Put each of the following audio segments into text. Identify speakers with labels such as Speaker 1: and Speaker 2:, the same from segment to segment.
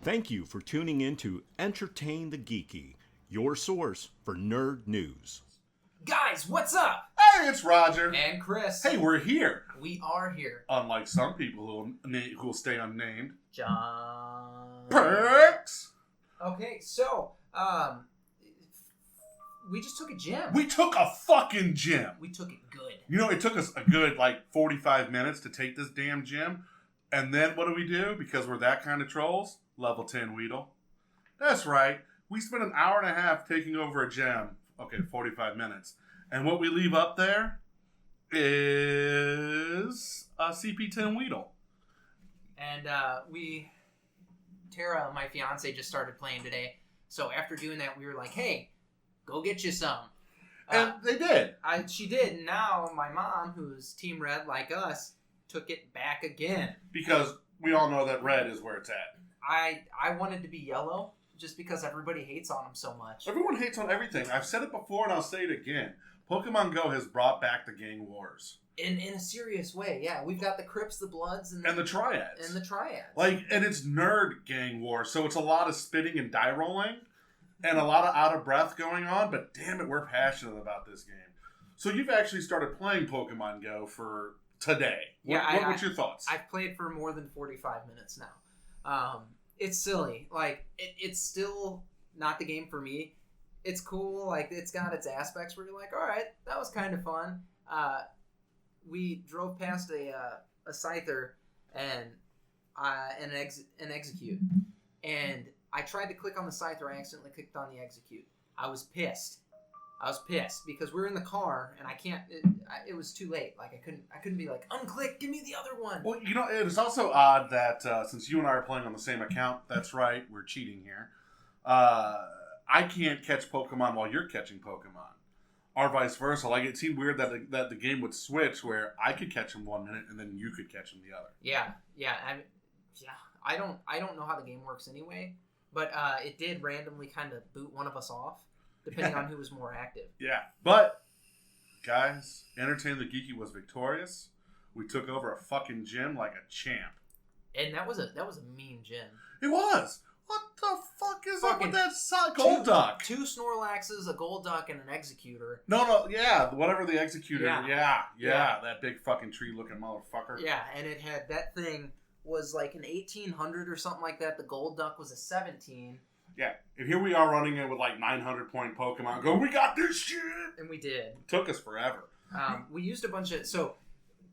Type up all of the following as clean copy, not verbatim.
Speaker 1: Thank you for tuning in to Entertain the Geeky, your source for nerd news.
Speaker 2: Guys, what's up?
Speaker 3: Hey, it's Roger.
Speaker 2: And Chris.
Speaker 3: Hey, we're here.
Speaker 2: We are here.
Speaker 3: Unlike some people who will stay unnamed.
Speaker 2: John.
Speaker 3: Perks.
Speaker 2: Okay, so, we just took a gym.
Speaker 3: We took a fucking gym.
Speaker 2: We took it good.
Speaker 3: You know, it took us a good, 45 minutes to take this damn gym. And then what do? Because we're that kind of trolls? Level 10 Weedle. That's right. We spent an hour and a half taking over a gym. Okay, 45 minutes. And what we leave up there is a CP10 Weedle.
Speaker 2: And, Tara, my fiance, just started playing today. So after doing that, we were like, hey, go get you some.
Speaker 3: And they did.
Speaker 2: She did. And now my mom, who's Team Red like us, took it back again.
Speaker 3: Because we all know that red is where it's at.
Speaker 2: I wanted to be yellow just because everybody hates on them so much.
Speaker 3: Everyone hates on everything. I've said it before and I'll say it again. Pokemon Go has brought back the gang wars.
Speaker 2: In a serious way, yeah. We've got the Crips, the Bloods,
Speaker 3: and the Triads.
Speaker 2: And the Triads.
Speaker 3: And it's nerd gang war, so it's a lot of spitting and die rolling and a lot of out of breath going on, but damn it, we're passionate about this game. So you've actually started playing Pokemon Go for today. What's your thoughts?
Speaker 2: I've played for more than 45 minutes now. It's silly. It's still not the game for me. It's cool. It's got its aspects where you're like, all right, that was kind of fun. We drove past a Scyther and an Execute. And I tried to click on the Scyther. I accidentally clicked on the Execute. I was pissed because we were in the car and I can't. It was too late. I couldn't be like, unclick, give me the other one.
Speaker 3: Well, it's also odd that since you and I are playing on the same account, that's right, we're cheating here. I can't catch Pokemon while you're catching Pokemon, or vice versa. It seemed weird that the game would switch where I could catch them 1 minute and then you could catch them the other.
Speaker 2: Yeah. I don't know how the game works anyway, but it did randomly kind of boot one of us off. Depending on who was more active.
Speaker 3: Yeah. But, guys, Entertain the Geeky was victorious. We took over a fucking gym like a champ.
Speaker 2: And that was a mean gym.
Speaker 3: It was. What the fuck is up with that Golduck?
Speaker 2: Two Snorlaxes, a Golduck, and an Executor.
Speaker 3: No, yeah, whatever the Executor.
Speaker 2: Yeah.
Speaker 3: That big fucking tree-looking motherfucker.
Speaker 2: Yeah, and it had, that thing was like an 1800 or something like that. The Golduck was a 17.
Speaker 3: Yeah, and here we are running in with 900-point Pokemon. Go, we got this shit!
Speaker 2: And we did.
Speaker 3: Took us forever.
Speaker 2: We used a bunch of... So,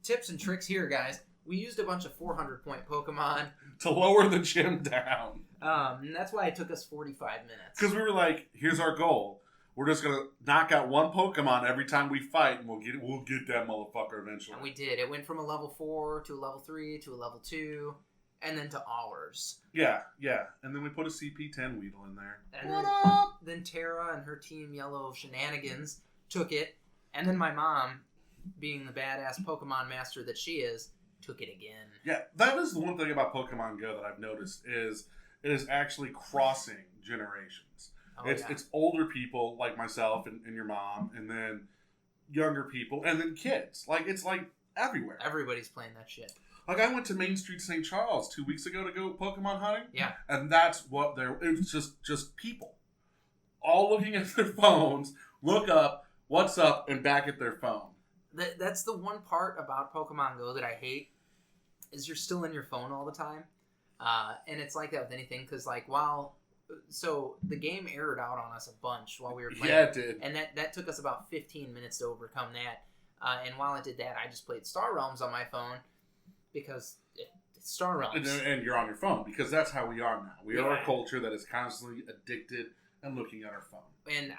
Speaker 2: tips and tricks here, guys. We used a bunch of 400-point Pokemon.
Speaker 3: To lower the gym down.
Speaker 2: And that's why it took us 45 minutes.
Speaker 3: Because we were like, here's our goal. We're just going to knock out one Pokemon every time we fight, and we'll get that motherfucker eventually.
Speaker 2: And we did. It went from a level 4 to a level 3 to a level 2... And then to ours.
Speaker 3: Yeah. And then we put a CP10 Weedle in there.
Speaker 2: And then Tara and her Team Yellow shenanigans took it. And then my mom, being the badass Pokemon master that she is, took it again.
Speaker 3: Yeah, that is the one thing about Pokemon Go that I've noticed is it is actually crossing generations. It's older people like myself and your mom, and then younger people, and then kids. It's everywhere.
Speaker 2: Everybody's playing that shit.
Speaker 3: I went to Main Street St. Charles 2 weeks ago to go Pokemon hunting.
Speaker 2: Yeah.
Speaker 3: And that's what it was just people. All looking at their phones, look up, what's up, and back at their phone.
Speaker 2: That's the one part about Pokemon Go that I hate, is you're still in your phone all the time. And it's like that with anything, because so the game errored out on us a bunch while we were playing.
Speaker 3: Yeah, it did.
Speaker 2: And that took us about 15 minutes to overcome that. And while it did that, I just played Star Realms on my phone. Because it's Star Realms.
Speaker 3: And you're on your phone, because that's how we are now. We are a culture that is constantly addicted and looking at our phone. And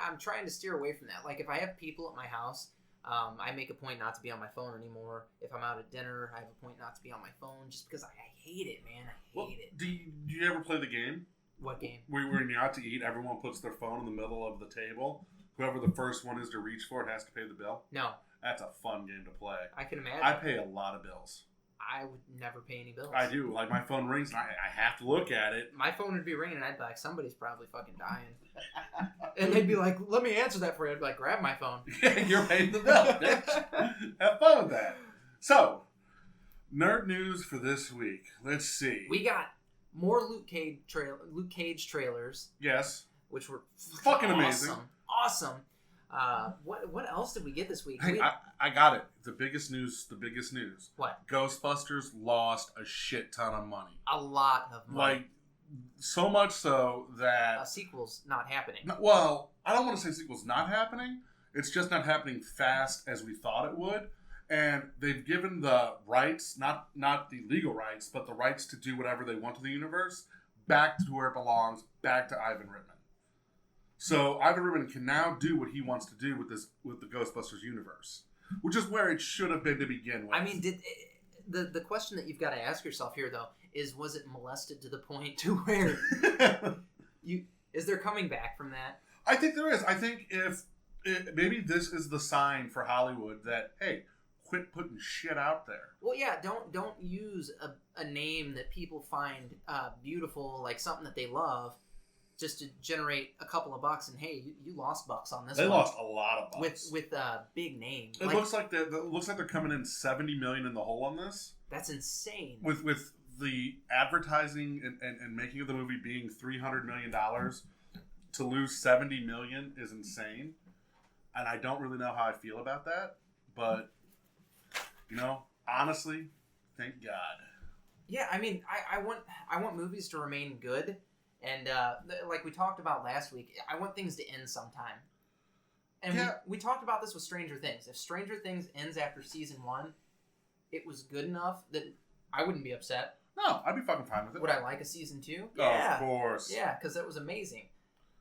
Speaker 2: I'm trying to steer away from that. If I have people at my house, I make a point not to be on my phone anymore. If I'm out at dinner, I have a point not to be on my phone, just because I hate it, man. I hate it.
Speaker 3: Do you ever play the game?
Speaker 2: What game?
Speaker 3: Where when you're out to eat, everyone puts their phone in the middle of the table. Whoever the first one is to reach for it has to pay the bill?
Speaker 2: No.
Speaker 3: That's a fun game to play.
Speaker 2: I can imagine.
Speaker 3: I pay a lot of bills.
Speaker 2: I would never pay any bills.
Speaker 3: I do. My phone rings and I have to look at it.
Speaker 2: My phone would be ringing and I'd be like, somebody's probably fucking dying. And they'd be like, let me answer that for you. I'd be like, grab my phone.
Speaker 3: You're paying the bill, bitch. Have fun with that. So, nerd news for this week. Let's see.
Speaker 2: We got more Luke Cage trailers,
Speaker 3: Yes.
Speaker 2: which were
Speaker 3: Fucking amazing.
Speaker 2: Awesome. What else did we get this week?
Speaker 3: Hey, I got it. The biggest news.
Speaker 2: What?
Speaker 3: Ghostbusters lost a shit ton of money.
Speaker 2: A lot of money.
Speaker 3: Like, so much so that...
Speaker 2: A sequel's not happening.
Speaker 3: Well, I don't want to say sequel's not happening. It's just not happening fast as we thought it would. And they've given the rights, not the legal rights, but the rights to do whatever they want to the universe, back to where it belongs, back to Ivan Reitman. So Ivan Reitman can now do what he wants to do with the Ghostbusters universe, which is where it should have been to begin with.
Speaker 2: I mean, the question that you've got to ask yourself here, though, is was it molested to the point to where is there coming back from that?
Speaker 3: I think there is. I think maybe this is the sign for Hollywood that, hey, quit putting shit out there.
Speaker 2: Well, yeah, don't use a name that people find beautiful, like something that they love, just to generate a couple of bucks. And hey, you lost bucks on this.
Speaker 3: They
Speaker 2: one.
Speaker 3: lost a lot of bucks
Speaker 2: with a big name.
Speaker 3: It looks like they're coming in $70 million in the hole on this.
Speaker 2: That's insane.
Speaker 3: With the advertising and making of the movie being $300 million, to lose $70 million is insane. And I don't really know how I feel about that, but honestly, thank God.
Speaker 2: Yeah, I mean, I want movies to remain good, and like we talked about last week, I want things to end sometime. And
Speaker 3: yeah.
Speaker 2: we talked about this with Stranger Things. If Stranger Things ends after season 1, it was good enough that I wouldn't be upset.
Speaker 3: No, I'd be fucking fine with it.
Speaker 2: Would I like a season 2?
Speaker 3: Oh,
Speaker 2: Yeah,
Speaker 3: of course.
Speaker 2: yeah, because that was amazing.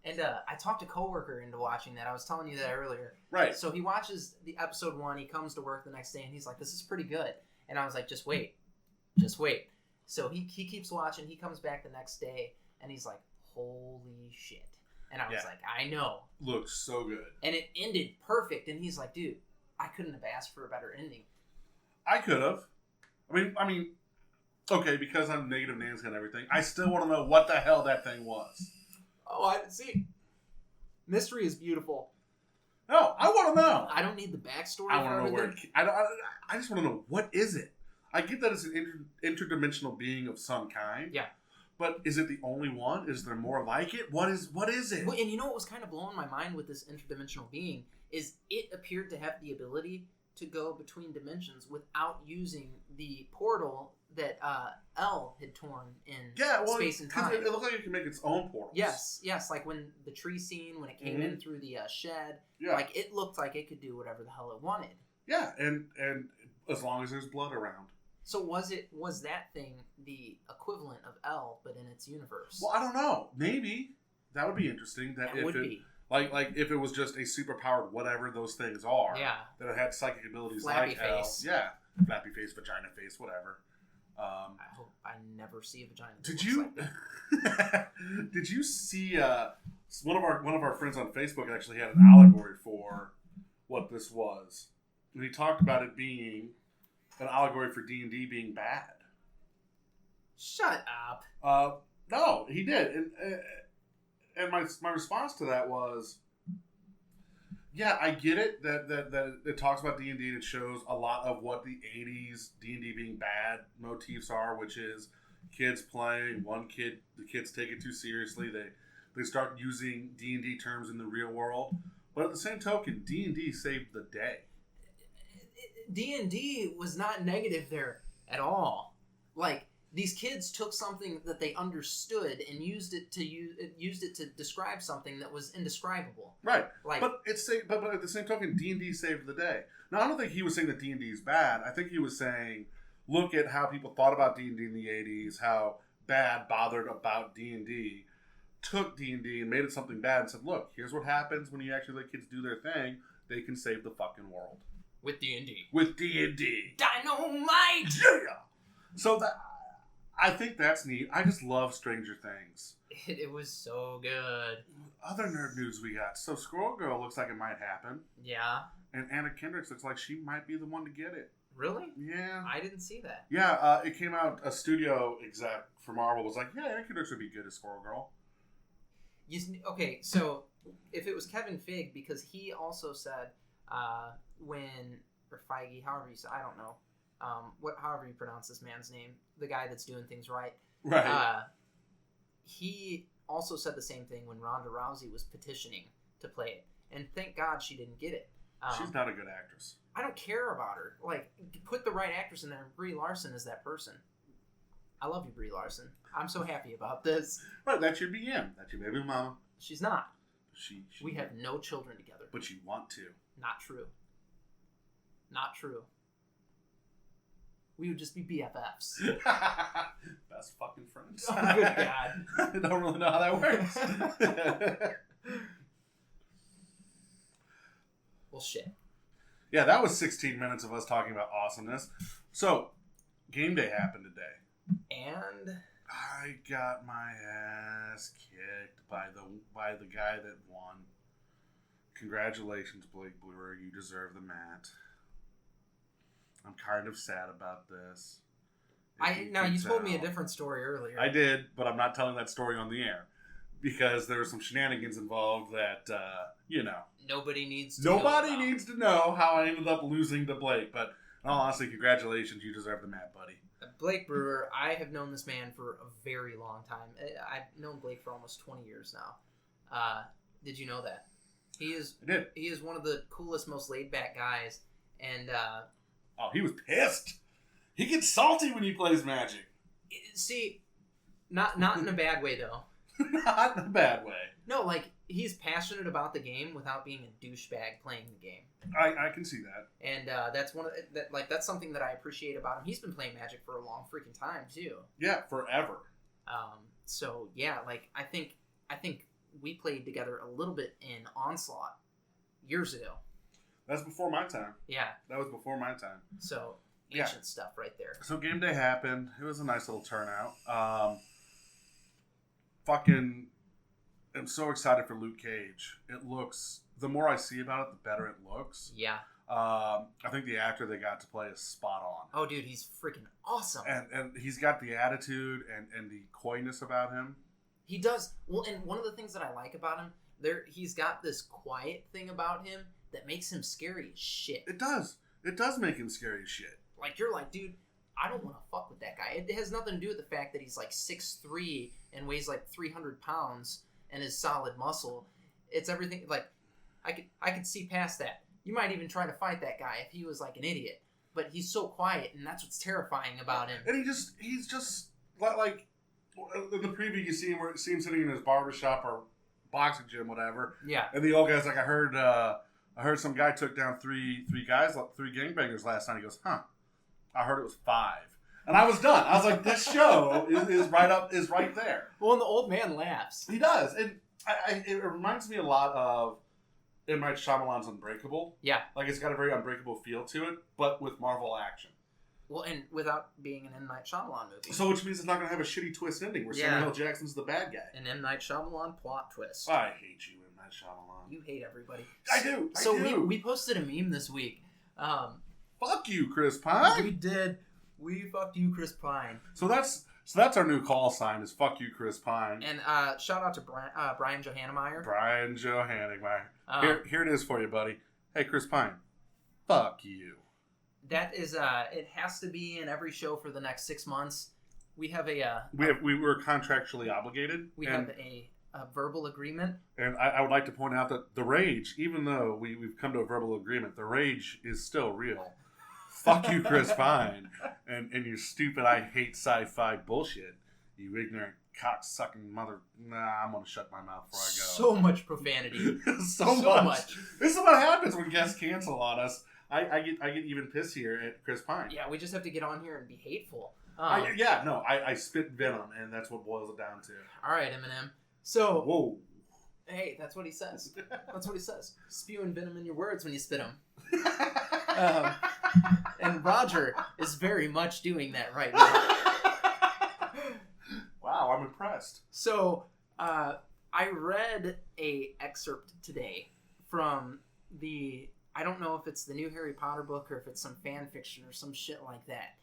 Speaker 2: And I talked a coworker into watching that. I was telling you that earlier.
Speaker 3: Right.
Speaker 2: So he watches the episode 1. He comes to work the next day, and he's like, "This is pretty good." And I was like, "Just wait, just wait." So he keeps watching. He comes back the next day, and he's like, "Holy shit!" And I was like, "I know."
Speaker 3: Looks so good.
Speaker 2: And it ended perfect. And he's like, "Dude, I couldn't have asked for a better ending."
Speaker 3: I could have. I mean, okay, because I'm negative Nancy and everything, I still want to know what the hell that thing was.
Speaker 2: Oh, I see. Mystery is beautiful.
Speaker 3: No, I want to know.
Speaker 2: I don't need the backstory.
Speaker 3: I want to know where. I just want to know, what is it? I get that it's an interdimensional being of some kind.
Speaker 2: Yeah.
Speaker 3: But is it the only one? Is there more like it? What is it?
Speaker 2: Well, and you know what was kind of blowing my mind with this interdimensional being is it appeared to have the ability to go between dimensions without using the portal that L had torn in space and time.
Speaker 3: It looked like it could make its own portals.
Speaker 2: Yes, like when the tree scene, when it came in through the shed, like it looked like it could do whatever the hell it wanted. Yeah,
Speaker 3: and as long as there's blood around.
Speaker 2: So was that thing the equivalent of L, but in its universe?
Speaker 3: Well, I don't know. Maybe that would be interesting. That would be. Like if it was just a superpowered whatever those things are.
Speaker 2: Yeah.
Speaker 3: That it had psychic abilities
Speaker 2: Flappy
Speaker 3: like
Speaker 2: face.
Speaker 3: L. Yeah. Flappy face, vagina face, whatever.
Speaker 2: I hope I never see a vagina.
Speaker 3: Did you? Like did you see? One of our friends on Facebook actually had an allegory for what this was, and he talked about it being an allegory for D&D being bad.
Speaker 2: Shut up.
Speaker 3: No, he did, and my response to that was, yeah, I get it that it talks about D&D and it shows a lot of what the 80s D&D being bad motifs are, which is kids playing, the kids take it too seriously, they start using D&D terms in the real world. But at the same token, D&D saved the day.
Speaker 2: D&D was not negative there at all. Like, these kids took something that they understood and used it to describe something that was indescribable.
Speaker 3: Right.
Speaker 2: Like,
Speaker 3: but at the same token, D&D saved the day. Now, I don't think he was saying that D&D is bad. I think he was saying, look at how people thought about D&D in the 80s, how bad, bothered about D&D, took D&D and made it something bad and said, look, here's what happens when you actually let kids do their thing. They can save the fucking world.
Speaker 2: With D&D.
Speaker 3: With D&D.
Speaker 2: Dynamite!
Speaker 3: Yeah! So I think that's neat. I just love Stranger Things.
Speaker 2: It was so good.
Speaker 3: Other nerd news we got. So Squirrel Girl looks like it might happen.
Speaker 2: Yeah.
Speaker 3: And Anna Kendrick looks like she might be the one to get it.
Speaker 2: Really?
Speaker 3: Yeah.
Speaker 2: I didn't see that.
Speaker 3: Yeah, it came out, a studio exec for Marvel was like, yeah, Anna Kendrick would be good as Squirrel Girl.
Speaker 2: Okay, so if it was Kevin Feige, because he also said or Feige, however you say, I don't know, however you pronounce this man's name, the guy that's doing things right.
Speaker 3: Right.
Speaker 2: he also said the same thing when Ronda Rousey was petitioning to play it, and thank God she didn't get it.
Speaker 3: She's not a good actress.
Speaker 2: I don't care about her. Like, put the right actress in there. Brie Larson is that person. I love you, Brie Larson. I'm so happy about this.
Speaker 3: Right, that's your BM. That's your baby mama.
Speaker 2: She's not.
Speaker 3: She
Speaker 2: We have no children together.
Speaker 3: But you want to.
Speaker 2: Not true. Not true. We would just be BFFs.
Speaker 3: Best fucking friends.
Speaker 2: Oh, good God.
Speaker 3: I don't really know how that works.
Speaker 2: Well, shit.
Speaker 3: Yeah, that was 16 minutes of us talking about awesomeness. So, game day happened today.
Speaker 2: And
Speaker 3: I got my ass kicked by the guy that won. Congratulations, Blake Brewer. You deserve the mat. I'm kind of sad about this.
Speaker 2: you told me a different story earlier.
Speaker 3: I did, but I'm not telling that story on the air because there were some shenanigans involved that
Speaker 2: Nobody needs to
Speaker 3: nobody
Speaker 2: know about.
Speaker 3: needs to know how I ended up losing to Blake. But in all honesty, congratulations, you deserve the mat, buddy.
Speaker 2: Blake Brewer, I have known this man for a very long time. I've known Blake for almost 20 years now. Did you know that?
Speaker 3: I did.
Speaker 2: He is one of the coolest, most laid-back guys. And
Speaker 3: Oh, he was pissed. He gets salty when he plays Magic.
Speaker 2: see, not in a bad way though.
Speaker 3: Not in a bad way.
Speaker 2: No, like he's passionate about the game without being a douchebag playing the game.
Speaker 3: I can see that.
Speaker 2: And that's one of that's something that I appreciate about him. He's been playing Magic for a long freaking time too.
Speaker 3: Yeah, forever.
Speaker 2: So yeah, like I think we played together a little bit in Onslaught years ago.
Speaker 3: That's before my time.
Speaker 2: Yeah.
Speaker 3: That was before my time.
Speaker 2: So
Speaker 3: Yeah.
Speaker 2: ancient stuff right there.
Speaker 3: So game day happened. It was a nice little turnout. I'm so excited for Luke Cage. It looks, the more I see about it, the better it looks.
Speaker 2: Yeah.
Speaker 3: I think the actor they got to play is spot on.
Speaker 2: Oh, dude, he's freaking awesome.
Speaker 3: And he's got the attitude and the coyness about him.
Speaker 2: He does. Well, and one of the things that I like about him, he's got this quiet thing about him that makes him scary as shit.
Speaker 3: It does. It does make him scary as shit.
Speaker 2: Like, you're like, dude, I don't want to fuck with that guy. It has nothing to do with the fact that he's like 6'3" and weighs like 300 pounds and is solid muscle. It's everything. Like, I could see past that. You might even try to fight that guy if he was like an idiot. But he's so quiet, and that's what's terrifying about him.
Speaker 3: And he's just like in the preview you see him sitting in his barbershop or boxing gym, whatever.
Speaker 2: Yeah.
Speaker 3: And the old guy's like, I heard some guy took down three gangbangers last night. He goes, huh? I heard it was 5. And I was done. I was like, this show is right there.
Speaker 2: Well, and the old man laughs.
Speaker 3: He does. And it reminds me a lot of M. Night Shyamalan's Unbreakable.
Speaker 2: Yeah.
Speaker 3: Like, it's got a very Unbreakable feel to it, but with Marvel action.
Speaker 2: Well, and without being an M. Night Shyamalan movie.
Speaker 3: So, which means it's not going to have a shitty twist ending where Samuel L. Jackson's the bad guy.
Speaker 2: An M. Night Shyamalan plot twist.
Speaker 3: I hate you, M. Night Shyamalan.
Speaker 2: You hate everybody.
Speaker 3: I do.
Speaker 2: So we posted a meme this week.
Speaker 3: Fuck you, Chris Pine.
Speaker 2: We did. We fucked you, Chris Pine.
Speaker 3: So that's our new call sign is fuck you, Chris Pine.
Speaker 2: And shout out to Brian Johannemeyer.
Speaker 3: Brian Johannemeyer. Here it is for you, buddy. Hey, Chris Pine. Fuck you.
Speaker 2: That is it has to be in every show for the next 6 months. We have
Speaker 3: we were contractually obligated.
Speaker 2: We have a verbal agreement. And
Speaker 3: I would like to point out that the rage, even though we've come to a verbal agreement, the rage is still real. Fuck you, Chris Pine, and your stupid I hate sci-fi bullshit. You ignorant cock-sucking mother. Nah, I'm gonna shut my mouth before I go.
Speaker 2: So much profanity.
Speaker 3: so much. This is what happens when guests cancel on us. I get even pissed here at Chris Pine.
Speaker 2: Yeah, we just have to get on here and be hateful.
Speaker 3: I spit venom, and that's what boils it down to.
Speaker 2: All right, Eminem. So,
Speaker 3: whoa.
Speaker 2: Hey, that's what he says. That's what he says. Spewing venom in your words when you spit them. And Roger is very much doing that right now.
Speaker 3: Wow, I'm impressed.
Speaker 2: So, I read a excerpt today from I don't know if it's the new Harry Potter book or if it's some fan fiction or some shit like that.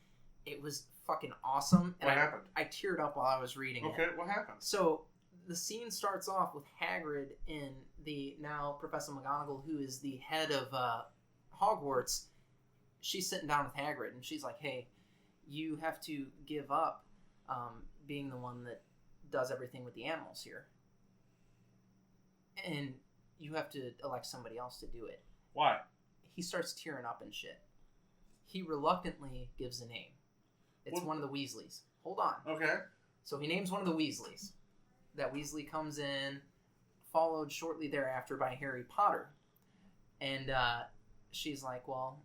Speaker 2: It was fucking awesome. And
Speaker 3: what happened?
Speaker 2: I teared up while I was reading it.
Speaker 3: Okay, what happened?
Speaker 2: So, the scene starts off with Hagrid and the now Professor McGonagall, who is the head of Hogwarts. She's sitting down with Hagrid, and she's like, hey, you have to give up being the one that does everything with the animals here. And you have to elect somebody else to do it.
Speaker 3: Why?
Speaker 2: He starts tearing up and shit. He reluctantly gives a name. It's one of the Weasleys. Hold on.
Speaker 3: Okay.
Speaker 2: So he names one of the Weasleys. That Weasley comes in, followed shortly thereafter by Harry Potter. And she's like, well,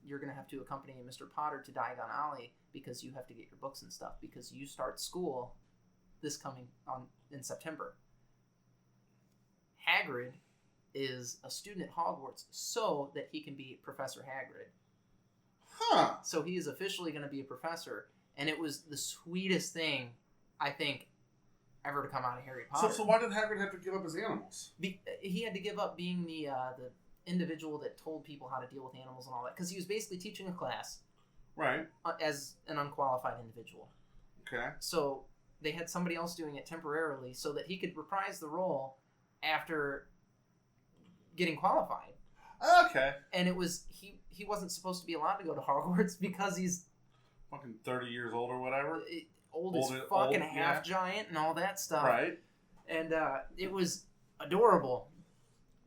Speaker 2: you're going to have to accompany Mr. Potter to Diagon Alley because you have to get your books and stuff because you start school this coming in September. Hagrid is a student at Hogwarts so that he can be Professor Hagrid.
Speaker 3: Huh.
Speaker 2: So he is officially going to be a professor, and it was the sweetest thing, I think, ever to come out of Harry Potter.
Speaker 3: So why did Hagrid have to give up his animals?
Speaker 2: He had to give up being the individual that told people how to deal with animals and all that, because he was basically teaching a class
Speaker 3: Right.
Speaker 2: as an unqualified individual.
Speaker 3: Okay.
Speaker 2: So they had somebody else doing it temporarily so that he could reprise the role after getting qualified.
Speaker 3: Okay.
Speaker 2: And it was he wasn't supposed to be allowed to go to Hogwarts because he's
Speaker 3: Fucking 30 years old or whatever.
Speaker 2: old as fucking half giant and all that stuff.
Speaker 3: Right.
Speaker 2: And it was adorable.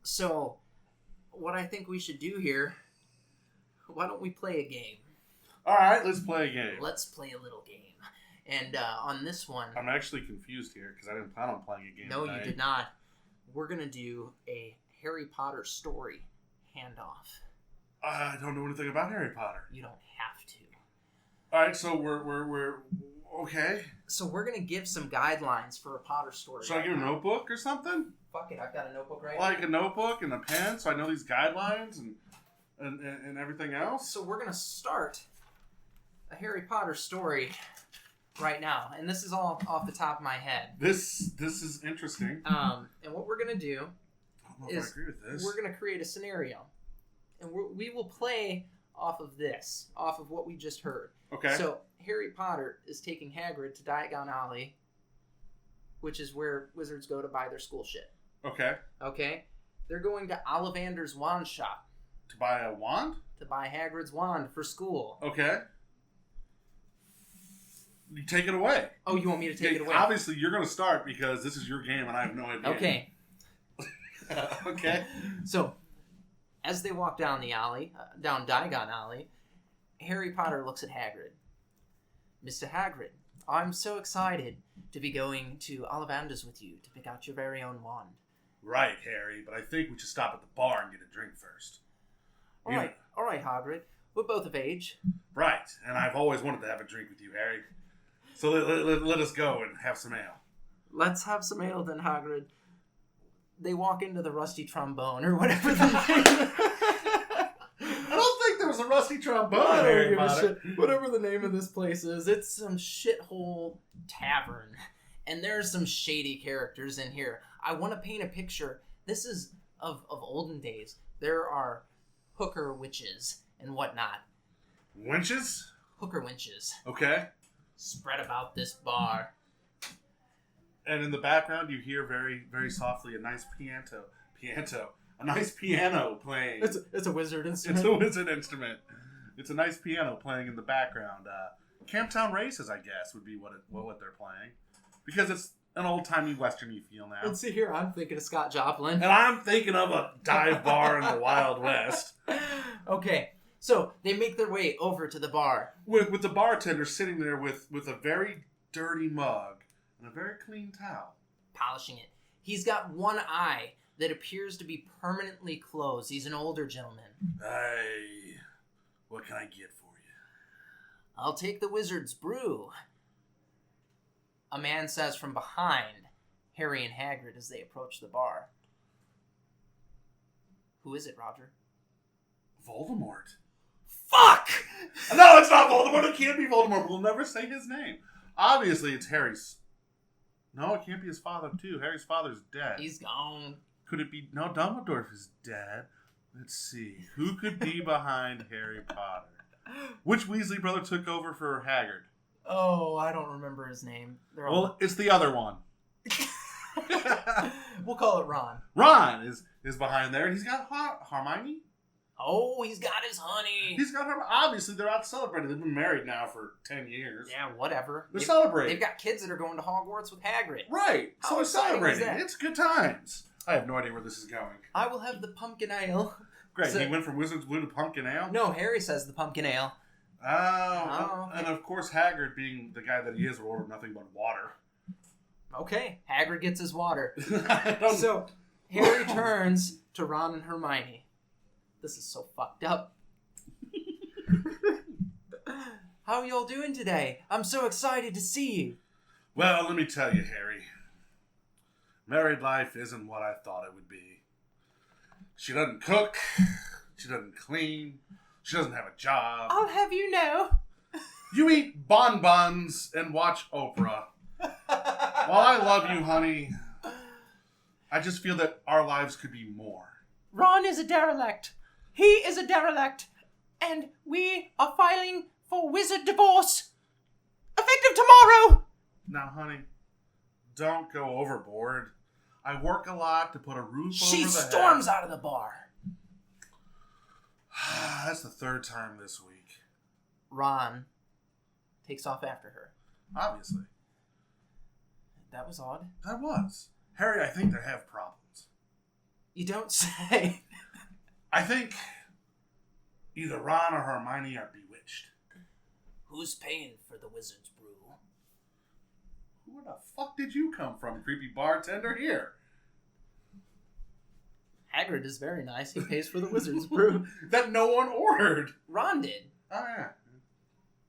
Speaker 2: So what I think we should do here, why don't we play a game?
Speaker 3: All right, let's play a game.
Speaker 2: Let's play a little game. And on this one...
Speaker 3: I'm actually confused here because I didn't plan on playing a game
Speaker 2: No,
Speaker 3: tonight.
Speaker 2: you did not. We're going to do a Harry Potter story handoff.
Speaker 3: I don't know anything about Harry Potter.
Speaker 2: You don't have to.
Speaker 3: All right, so we're okay.
Speaker 2: So we're going to give some guidelines for a Potter story.
Speaker 3: Should I get a notebook or something?
Speaker 2: Fuck it, I've got a notebook right
Speaker 3: Like
Speaker 2: here.
Speaker 3: a notebook and a pen, so I know these guidelines and everything else.
Speaker 2: So we're going to start a Harry Potter story right now. And this is all off the top of my head.
Speaker 3: This is interesting.
Speaker 2: And what we're going to do
Speaker 3: I don't know if I agree with this.
Speaker 2: we're going to create a scenario. And we will play off of this, off of what we just heard.
Speaker 3: Okay.
Speaker 2: So Harry Potter is taking Hagrid to Diagon Alley, which is where wizards go to buy their school shit.
Speaker 3: Okay.
Speaker 2: Okay? They're going to Ollivander's wand shop
Speaker 3: To buy a wand?
Speaker 2: to buy Hagrid's wand for school.
Speaker 3: Okay. You take it away.
Speaker 2: Oh, you want me to take it away?
Speaker 3: Obviously, you're going to start because this is your game and I have no idea.
Speaker 2: Okay.
Speaker 3: Okay.
Speaker 2: So, as they walk down the alley, down Diagon Alley, Harry Potter looks at Hagrid. Mr. Hagrid, I'm so excited to be going to Ollivander's with you to pick out your very own wand.
Speaker 3: Right, Harry, but I think we should stop at the bar and get a drink first.
Speaker 2: All right, Hagrid. We're both of age.
Speaker 3: Right, and I've always wanted to have a drink with you, Harry. So let us go and have some ale.
Speaker 2: Let's have some ale then, Hagrid. They walk into the Rusty Trombone or whatever the name.
Speaker 3: I don't think there was a rusty trombone
Speaker 2: I
Speaker 3: in
Speaker 2: don't
Speaker 3: Harry
Speaker 2: give a
Speaker 3: Potter.
Speaker 2: shit. Whatever the name of this place is, it's some shithole tavern. And there's some shady characters in here. I want to paint a picture. This is of olden days. There are hooker witches and whatnot.
Speaker 3: Winches?
Speaker 2: Hooker winches
Speaker 3: Okay.
Speaker 2: spread about this bar.
Speaker 3: And in the background, you hear very, very softly a nice a nice piano playing.
Speaker 2: It's a wizard instrument.
Speaker 3: It's a wizard instrument. It's a nice piano playing in the background. Camptown Races, I guess, would be what they're playing. Because it's an old-timey western you feel now.
Speaker 2: And see here, I'm thinking of Scott Joplin.
Speaker 3: And I'm thinking of a dive bar in the Wild West.
Speaker 2: Okay, so they make their way over to the bar.
Speaker 3: With the bartender sitting there with a very dirty mug and a very clean towel.
Speaker 2: Polishing it. He's got one eye that appears to be permanently closed. He's an older gentleman.
Speaker 3: Hey, what can I get for you?
Speaker 2: I'll take the wizard's brew. A man says from behind Harry and Hagrid as they approach the bar. Who is it, Roger?
Speaker 3: Voldemort.
Speaker 2: Fuck!
Speaker 3: No, it's not Voldemort. It can't be Voldemort. We'll never say his name. Obviously, it's Harry's. No, it can't be his father, too. Harry's father's dead.
Speaker 2: He's gone.
Speaker 3: Could it be... No, Dumbledore is dead. Let's see. Who could be behind Harry Potter? Which Weasley brother took over for Hagrid?
Speaker 2: Oh, I don't remember his name. They're all...
Speaker 3: Well, it's the other one.
Speaker 2: We'll call it Ron.
Speaker 3: Ron is behind there, and he's got Hermione.
Speaker 2: Oh, he's got his honey.
Speaker 3: He's got her. Obviously, they're out celebrating. They've been married now for 10 years.
Speaker 2: Yeah, whatever.
Speaker 3: They're celebrating.
Speaker 2: They've got kids that are going to Hogwarts with Hagrid.
Speaker 3: Right.
Speaker 2: How
Speaker 3: So they're
Speaker 2: exciting is
Speaker 3: celebrating.
Speaker 2: that?
Speaker 3: It's good times. I have no idea where this is going.
Speaker 2: I will have the pumpkin ale.
Speaker 3: Great.
Speaker 2: So-
Speaker 3: he went from Wizard's Blue to Pumpkin Ale?
Speaker 2: No, Harry says the pumpkin ale.
Speaker 3: Oh.
Speaker 2: okay.
Speaker 3: And of course, Hagrid, being the guy that he is, will order nothing but water.
Speaker 2: Okay, Hagrid gets his water.
Speaker 3: I don't
Speaker 2: So Harry turns to Ron and Hermione. This is so fucked up. How are y'all doing today? I'm so excited to see you.
Speaker 3: Well, let me tell you, Harry. Married life isn't what I thought it would be. She doesn't cook. She doesn't clean. She doesn't have a job.
Speaker 2: I'll have you know.
Speaker 3: You eat bonbons and watch Oprah. While I love you, honey, I just feel that our lives could be more.
Speaker 2: Ron is a derelict. He is a derelict. And we are filing for wizard divorce. Effective tomorrow.
Speaker 3: Now, honey, don't go overboard. I work a lot to put a roof over
Speaker 2: She
Speaker 3: the
Speaker 2: storms
Speaker 3: head.
Speaker 2: out of the bar.
Speaker 3: That's the third time this week.
Speaker 2: Ron takes off after her.
Speaker 3: Obviously.
Speaker 2: That was odd.
Speaker 3: That was. Harry, I think they have problems.
Speaker 2: You don't say.
Speaker 3: I think either Ron or Hermione are bewitched.
Speaker 2: Who's paying for the wizard's brew?
Speaker 3: Where the fuck did you come from, creepy bartender? Here.
Speaker 2: Hagrid is very nice. He pays for the wizard's brew.
Speaker 3: That no one ordered.
Speaker 2: Ron did.
Speaker 3: Oh, yeah.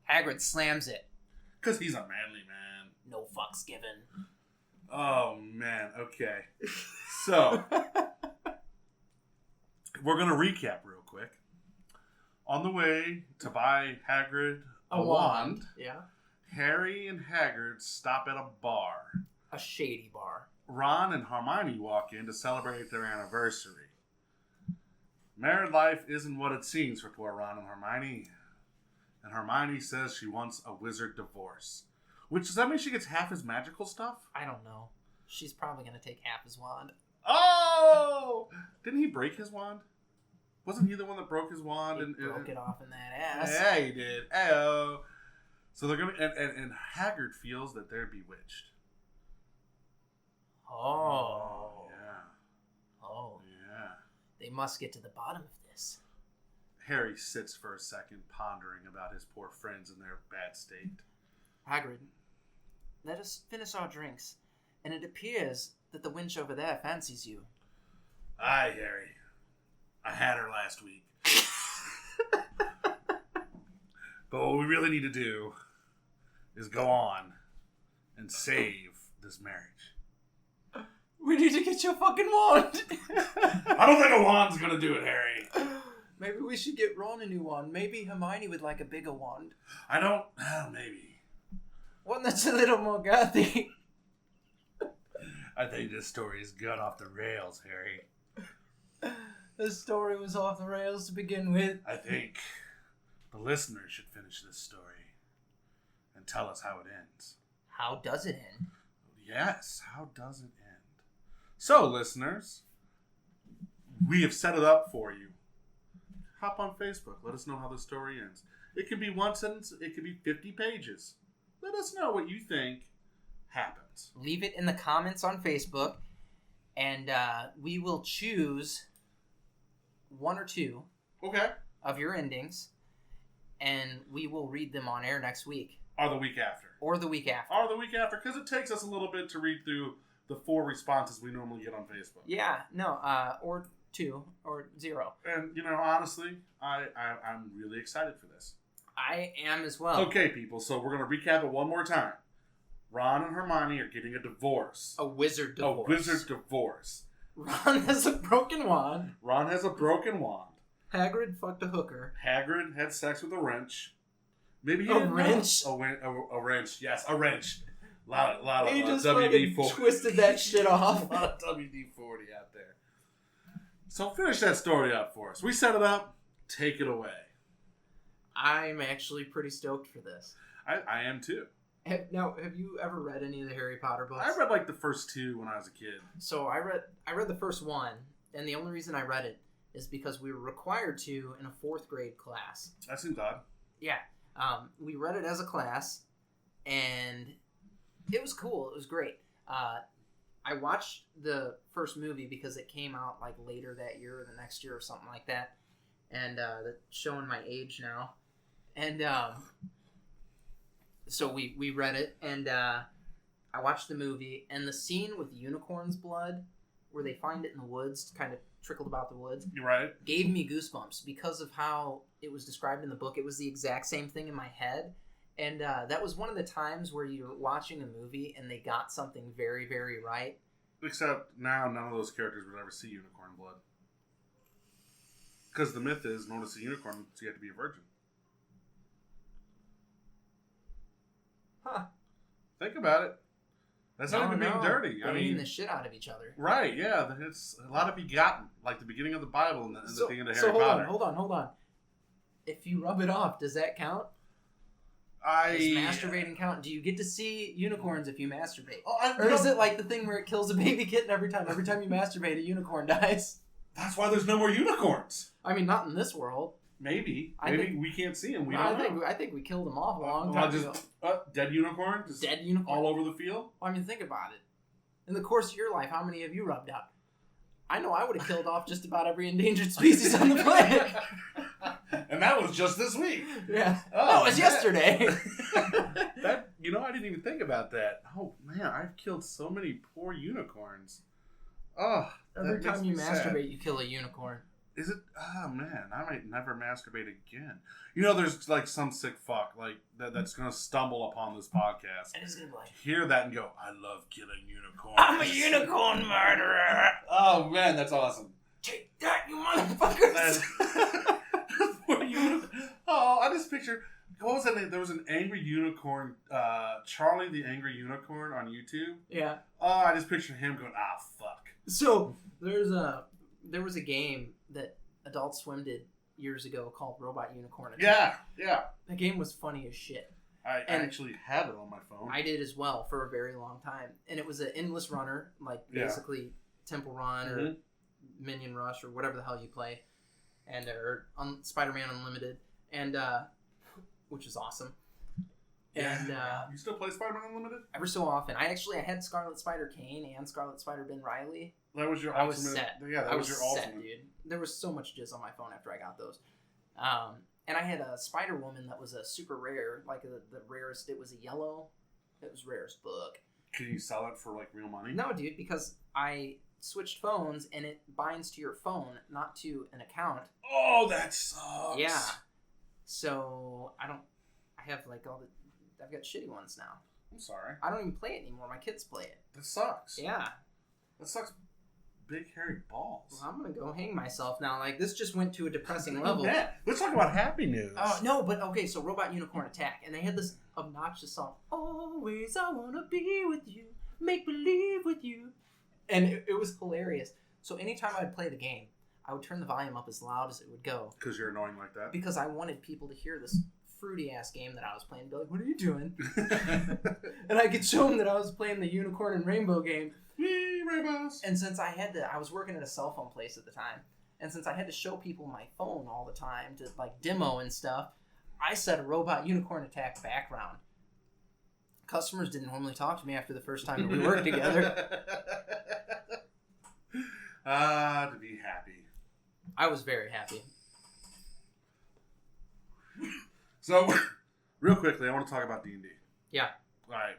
Speaker 2: Hagrid slams it.
Speaker 3: Because he's a manly man.
Speaker 2: No fucks given.
Speaker 3: Oh, man. Okay. So, we're going to recap real quick. On the way to buy Hagrid a wand,
Speaker 2: Yeah.
Speaker 3: Harry and Hagrid stop at a bar.
Speaker 2: A shady bar.
Speaker 3: Ron and Hermione walk in to celebrate their anniversary. Married life isn't what it seems for poor Ron and Hermione. And Hermione says she wants a wizard divorce. Which, does that mean she gets half his magical stuff?
Speaker 2: I don't know. She's probably going to take half his wand.
Speaker 3: Oh! Didn't he break his wand? Wasn't he the one that broke his wand?
Speaker 2: He
Speaker 3: and
Speaker 2: broke it off in that ass.
Speaker 3: Yeah, he did. Ayo. So they're gonna and Hagrid feels that they're bewitched.
Speaker 2: Oh.
Speaker 3: Yeah.
Speaker 2: Oh.
Speaker 3: Yeah.
Speaker 2: They must get to the bottom of this.
Speaker 3: Harry sits for a second, pondering about his poor friends and their bad state.
Speaker 2: Hagrid, let us finish our drinks. And it appears that the wench over there fancies you.
Speaker 3: Aye, Harry. I had her last week. But what we really need to do is go on and save this marriage.
Speaker 2: We need to get your fucking wand.
Speaker 3: I don't think a wand's gonna do it, Harry.
Speaker 2: Maybe we should get Ron a new wand. Maybe Hermione would like a bigger wand.
Speaker 3: I don't... maybe.
Speaker 2: One that's a little more girthy.
Speaker 3: I think this story has gone off the rails, Harry.
Speaker 2: The story was off the rails to begin with.
Speaker 3: I think the listeners should finish this story and tell us how it ends.
Speaker 2: How does it end?
Speaker 3: Yes, how does it end? So, listeners, we have set it up for you. Hop on Facebook. Let us know how the story ends. It can be one sentence. It could be 50 pages. Let us know what you think happens.
Speaker 2: Leave it in the comments on Facebook, and we will choose one or two
Speaker 3: Okay.
Speaker 2: of your endings, and we will read them on air next week.
Speaker 3: Or the week after.
Speaker 2: Or the week after.
Speaker 3: Or the week after, because it takes us a little bit to read through the 4 responses we normally get on Facebook.
Speaker 2: Yeah, no, or 2, or 0.
Speaker 3: And, honestly, I'm really excited for this.
Speaker 2: I am as well.
Speaker 3: Okay, people, so we're going to recap it one more time. Ron and Hermione are getting a divorce.
Speaker 2: A wizard divorce.
Speaker 3: A wizard divorce.
Speaker 2: Ron has a broken wand.
Speaker 3: Ron has a broken wand.
Speaker 2: Hagrid fucked a hooker.
Speaker 3: Hagrid had sex with a wrench. Maybe he
Speaker 2: A
Speaker 3: didn't know.
Speaker 2: wrench?
Speaker 3: A wrench. Yes, a wrench. Lot of
Speaker 2: He just
Speaker 3: WD-40.
Speaker 2: fucking twisted that shit off.
Speaker 3: A lot of WD-40 out there. So finish that story up for us. We set it up. Take it away.
Speaker 2: I'm actually pretty stoked for this.
Speaker 3: I am too.
Speaker 2: Have you ever read any of the Harry Potter books?
Speaker 3: I read like the first 2 when I was a kid.
Speaker 2: So I read the first one, and the only reason I read it is because we were required to in a 4th grade class.
Speaker 3: That seems odd.
Speaker 2: Yeah. We read it as a class, and it was cool. It was great. I watched the first movie because it came out like later that year or the next year or something like that, and that's showing my age now. And so we read it, and I watched the movie, and the scene with unicorn's blood, where they find it in the woods, kind of trickled about the woods,
Speaker 3: You're right.
Speaker 2: gave me goosebumps because of how it was described in the book. It was the exact same thing in my head. And that was one of the times where you're watching a movie and they got something very, very right.
Speaker 3: Except now none of those characters would ever see unicorn blood. Because the myth is, in order to see unicorn, you have to be a virgin.
Speaker 2: Huh.
Speaker 3: Think about it. That's not even being dirty.
Speaker 2: They're
Speaker 3: I
Speaker 2: eating
Speaker 3: mean,
Speaker 2: the shit out of each other.
Speaker 3: right, yeah. It's a lot of begotten, like the beginning of the Bible and the beginning of Harry
Speaker 2: hold
Speaker 3: Potter.
Speaker 2: hold on. If you rub it off, does that count?
Speaker 3: Does
Speaker 2: Does masturbating count? Do you get to see unicorns if you masturbate?
Speaker 3: Oh,
Speaker 2: Or is it like the thing where it kills a baby kitten every time? Every time you masturbate, a unicorn dies.
Speaker 3: That's why there's no more unicorns.
Speaker 2: I mean, not in this world.
Speaker 3: Maybe.
Speaker 2: I
Speaker 3: Maybe
Speaker 2: think-
Speaker 3: we can't see them.
Speaker 2: I think we killed them off a long time ago.
Speaker 3: Dead unicorn? Just
Speaker 2: Dead unicorn.
Speaker 3: all over the field?
Speaker 2: I mean, think about it. In the course of your life, how many have you rubbed out? I know I would have killed off just about every endangered species on the planet.
Speaker 3: And that was just this week.
Speaker 2: Yeah.
Speaker 3: Oh,
Speaker 2: No, it was
Speaker 3: man.
Speaker 2: yesterday.
Speaker 3: I didn't even think about that. Oh, man, I've killed so many poor unicorns. Oh,
Speaker 2: Every
Speaker 3: that makes
Speaker 2: time you
Speaker 3: me sad.
Speaker 2: masturbate, you kill a unicorn.
Speaker 3: Is it? Oh, man, I might never masturbate again. You know, there's like some sick fuck like that's going to stumble upon this podcast.
Speaker 2: And he's gonna be like,
Speaker 3: Hear that and go, I love killing unicorns.
Speaker 2: I'm a unicorn murderer!
Speaker 3: Oh, man, that's awesome.
Speaker 2: Take that, you motherfuckers!
Speaker 3: Poor unicorn. Oh, I just picture. What was that name? There was an angry unicorn, Charlie the Angry Unicorn on YouTube.
Speaker 2: Yeah.
Speaker 3: Oh, I just picture him going, fuck.
Speaker 2: So, there was a game that Adult Swim did years ago called Robot Unicorn Attack.
Speaker 3: Yeah.
Speaker 2: The game was funny as shit.
Speaker 3: I
Speaker 2: And-
Speaker 3: actually had it on my phone.
Speaker 2: I did as well for a very long time. And it was an endless runner, like
Speaker 3: Yeah.
Speaker 2: basically Temple Run or
Speaker 3: Mhm.
Speaker 2: Minion Rush or whatever the hell you play, and or Spider-Man Unlimited, and which is awesome. And
Speaker 3: you still play Spider-Man Unlimited?
Speaker 2: every so often, I had Scarlet Spider Kane and Scarlet Spider Ben Riley.
Speaker 3: That was your
Speaker 2: I was
Speaker 3: ultimate.
Speaker 2: set.
Speaker 3: Yeah, that
Speaker 2: I
Speaker 3: was
Speaker 2: was
Speaker 3: your
Speaker 2: set,
Speaker 3: ultimate.
Speaker 2: dude. There was so much jizz on my phone after I got those. And I had a Spider Woman that was a super rare, like the rarest. It was a yellow. It was rare as fuck.
Speaker 3: Can you sell it for like real money?
Speaker 2: No, dude, because I switched phones and it binds to your phone, not to an account.
Speaker 3: Oh, that sucks.
Speaker 2: Yeah. So I have like I've got shitty ones now.
Speaker 3: I'm sorry.
Speaker 2: I don't even play it anymore. My kids play it.
Speaker 3: That sucks.
Speaker 2: Yeah.
Speaker 3: That sucks. Big hairy balls.
Speaker 2: Well, I'm gonna go hang myself now. Like this just went to a depressing level.
Speaker 3: Yeah. Let's talk about happy news.
Speaker 2: Oh no, but okay. So Robot Unicorn Attack, and they had this obnoxious song. Always I wanna be with you, make believe with you, and it was hilarious. So anytime I'd play the game, I would turn the volume up as loud as it would go
Speaker 3: Because you're annoying like that.
Speaker 2: because I wanted people to hear this fruity ass game that I was playing. Be like, "What are you doing?" And I could show them that I was playing the Unicorn and Rainbow game.
Speaker 3: Whee, rainbows.
Speaker 2: And since I was working at a cell phone place at the time, and since I had to show people my phone all the time to like demo and stuff, I set a Robot Unicorn Attack background. Customers didn't normally talk to me after the first time that we worked together.
Speaker 3: To be happy.
Speaker 2: I was very happy.
Speaker 3: So, real quickly, I want to talk about D&D.
Speaker 2: Yeah.
Speaker 3: All right.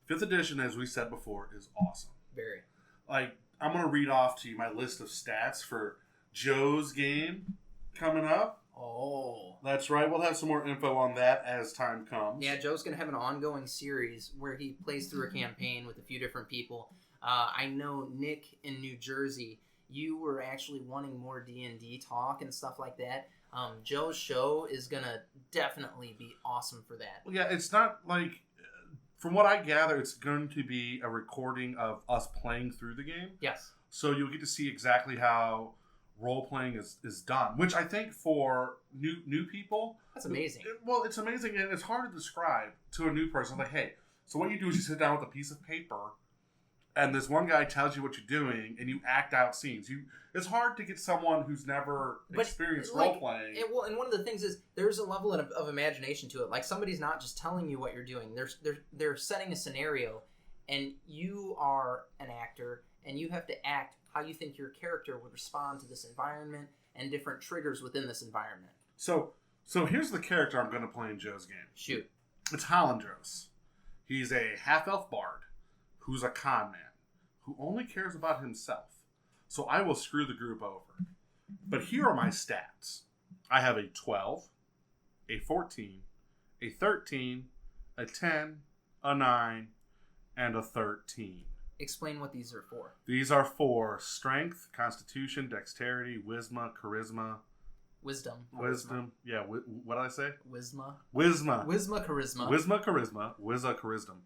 Speaker 3: 5th edition, as we said before, is awesome.
Speaker 2: Very.
Speaker 3: Like, I'm going to read off to you my list of stats for Joe's game coming up.
Speaker 2: Oh.
Speaker 3: That's right. We'll have some more info on that as time comes.
Speaker 2: Yeah, Joe's going to have an ongoing series where he plays through a campaign with a few different people. I know, Nick, in New Jersey, you were actually wanting more D&D talk and stuff like that. Joe's show is going to definitely be awesome for that.
Speaker 3: Well, yeah, it's not like, from what I gather, it's going to be a recording of us playing through the game.
Speaker 2: Yes.
Speaker 3: So you'll get to see exactly how role-playing is done, which I think for new people...
Speaker 2: That's amazing.
Speaker 3: Well, it's amazing, and it's hard to describe to a new person. Like, hey, so what you do is you sit down with a piece of paper, and this one guy tells you what you're doing, and you act out scenes. It's hard to get someone who's never
Speaker 2: But,
Speaker 3: experienced
Speaker 2: like,
Speaker 3: role playing.
Speaker 2: And one of the things is there's a level of imagination to it. Like somebody's not just telling you what you're doing. They're setting a scenario, and you are an actor, and you have to act how you think your character would respond to this environment and different triggers within this environment.
Speaker 3: So here's the character I'm going to play in Joe's game.
Speaker 2: Shoot.
Speaker 3: It's Hallandros. He's a half-elf bard who's a con man who only cares about himself. So I will screw the group over. But here are my stats. I have a 12, a 14, a 13, a 10, a 9, and a 13.
Speaker 2: Explain what these are for.
Speaker 3: These are for strength, constitution, dexterity, wisma, charisma,
Speaker 2: Wisdom.
Speaker 3: wisdom. Yeah, what did I say?
Speaker 2: Wisma.
Speaker 3: Wisma.
Speaker 2: Wisma charisma.
Speaker 3: Wisma, charisma. Wizza, charisdom.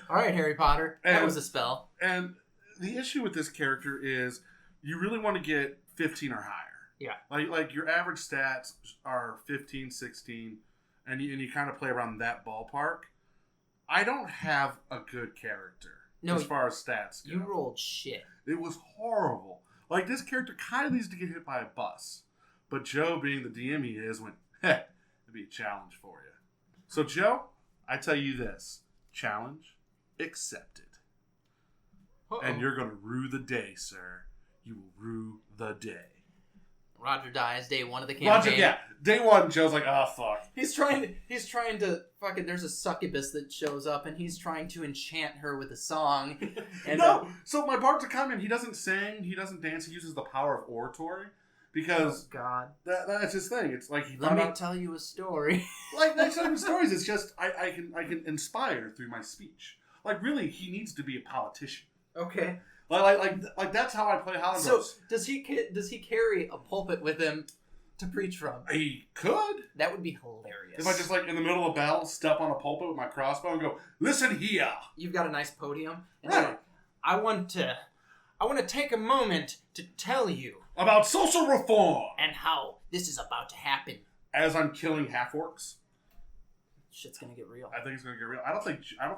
Speaker 2: All right, Harry Potter. That
Speaker 3: And-
Speaker 2: was a spell.
Speaker 3: And the issue with this character is you really want to get 15 or higher.
Speaker 2: Yeah.
Speaker 3: Like your average stats are 15, 16, and you kind of play around that ballpark. I don't have a good character
Speaker 2: No,
Speaker 3: as far as stats go.
Speaker 2: You rolled shit.
Speaker 3: It was horrible. Like, this character kind of needs to get hit by a bus. But Joe, being the DM he is, went, it'd be a challenge for you. So, Joe, I tell you this. Challenge accepted.
Speaker 2: Uh-oh.
Speaker 3: And you're going to rue the day, sir. You will rue the day.
Speaker 2: Roger dies day one of the campaign.
Speaker 3: Roger, yeah. Day one, Joe's like, oh, fuck.
Speaker 2: He's trying to fucking. There's a succubus that shows up, and he's trying to enchant her with a song. And
Speaker 3: No! So, my bard's a comment. He doesn't sing. He doesn't dance. He uses the power of oratory. Because
Speaker 2: oh God,
Speaker 3: that's his thing. It's like he
Speaker 2: let
Speaker 3: found
Speaker 2: me
Speaker 3: out...
Speaker 2: tell you a story.
Speaker 3: Like, that's not even stories. It's just I can inspire through my speech. Like, really, he needs to be a politician.
Speaker 2: Okay.
Speaker 3: Like that's how I play Hallandros.
Speaker 2: So does he carry a pulpit with him to preach from?
Speaker 3: He could.
Speaker 2: That would be hilarious.
Speaker 3: If I just, like, in the middle of battle, step on a pulpit with my crossbow and go, listen here.
Speaker 2: You've got a nice podium, and
Speaker 3: Right.
Speaker 2: you're like, I want to take a moment to tell you
Speaker 3: About social reform.
Speaker 2: and how this is about to happen.
Speaker 3: As I'm killing half-orcs,
Speaker 2: Shit's gonna get real.
Speaker 3: I think it's going to get real. I don't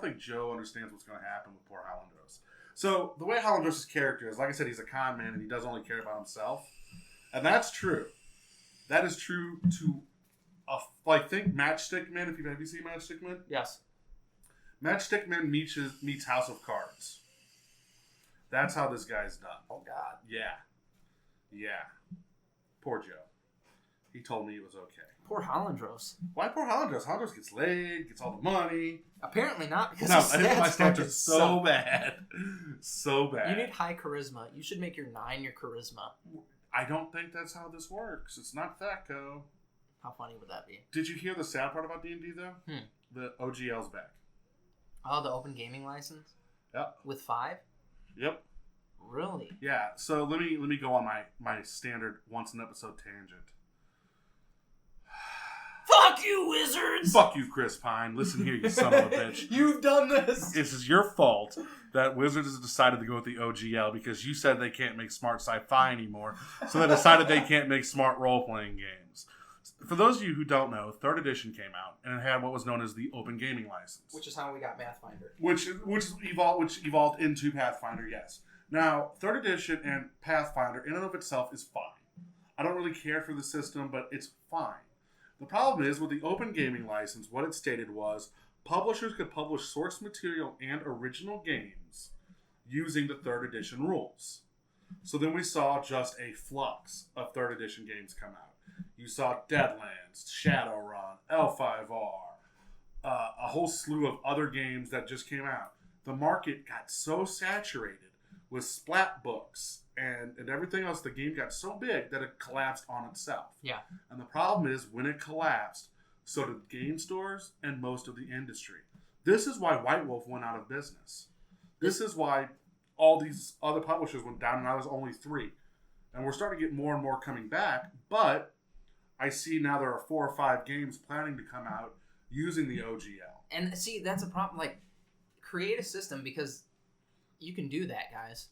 Speaker 3: think Joe understands what's going to happen with poor Hallandros. So, the way Hallandros' character is, like I said, he's a con man and he does only care about himself. And that's true. That is true to, think Matchstick Men. Have you seen Matchstick Men?
Speaker 2: Yes.
Speaker 3: Matchstick Men meets House of Cards. That's how this guy's done.
Speaker 2: Oh God.
Speaker 3: Yeah. Poor Joe. He told me it was okay.
Speaker 2: Poor Hallandros.
Speaker 3: Why poor Hallandros? Hallandros gets laid, gets all the money.
Speaker 2: Apparently not, because
Speaker 3: No,
Speaker 2: his
Speaker 3: I think my
Speaker 2: stats
Speaker 3: stats are
Speaker 2: fucking
Speaker 3: so
Speaker 2: suck.
Speaker 3: bad. So bad.
Speaker 2: You need high charisma. You should make your 9 your charisma.
Speaker 3: I don't think that's how this works. It's not THAC-O.
Speaker 2: How funny would that be?
Speaker 3: Did you hear the sad part about D&D, though? The OGL's back.
Speaker 2: Oh, the open gaming license?
Speaker 3: Yep.
Speaker 2: With 5?
Speaker 3: Yep.
Speaker 2: Really?
Speaker 3: Yeah, so let me go on my standard once an episode tangent.
Speaker 2: Fuck you, wizards!
Speaker 3: Fuck you, Chris Pine. Listen here, you son of a bitch.
Speaker 2: You've done this!
Speaker 3: This is your fault that Wizards has decided to go with the OGL because you said they can't make smart sci-fi anymore. So they decided they can't make smart role-playing games. For those of you who don't know, 3rd edition came out and it had what was known as the Open Gaming License.
Speaker 2: Which is how we got Pathfinder.
Speaker 3: Which evolved into Pathfinder, yes. Now, 3rd edition and Pathfinder in and of itself is fine. I don't really care for the system, but it's fine. The problem is, with the Open Gaming License, what it stated was publishers could publish source material and original games using the 3rd edition rules. So then we saw just a flux of 3rd edition games come out. You saw Deadlands, Shadowrun, L5R, a whole slew of other games that just came out. The market got so saturated with splat books and everything else, the game got so big that it collapsed on itself.
Speaker 2: Yeah.
Speaker 3: And the problem is, when it collapsed, so did game stores and most of the industry. This is why White Wolf went out of business. This is why all these other publishers went down, and now there's only 3. And we're starting to get more and more coming back, but I see now there are 4 or 5 games planning to come out using the OGL.
Speaker 2: And see, that's a problem. Like, create a system, because you can do that, guys.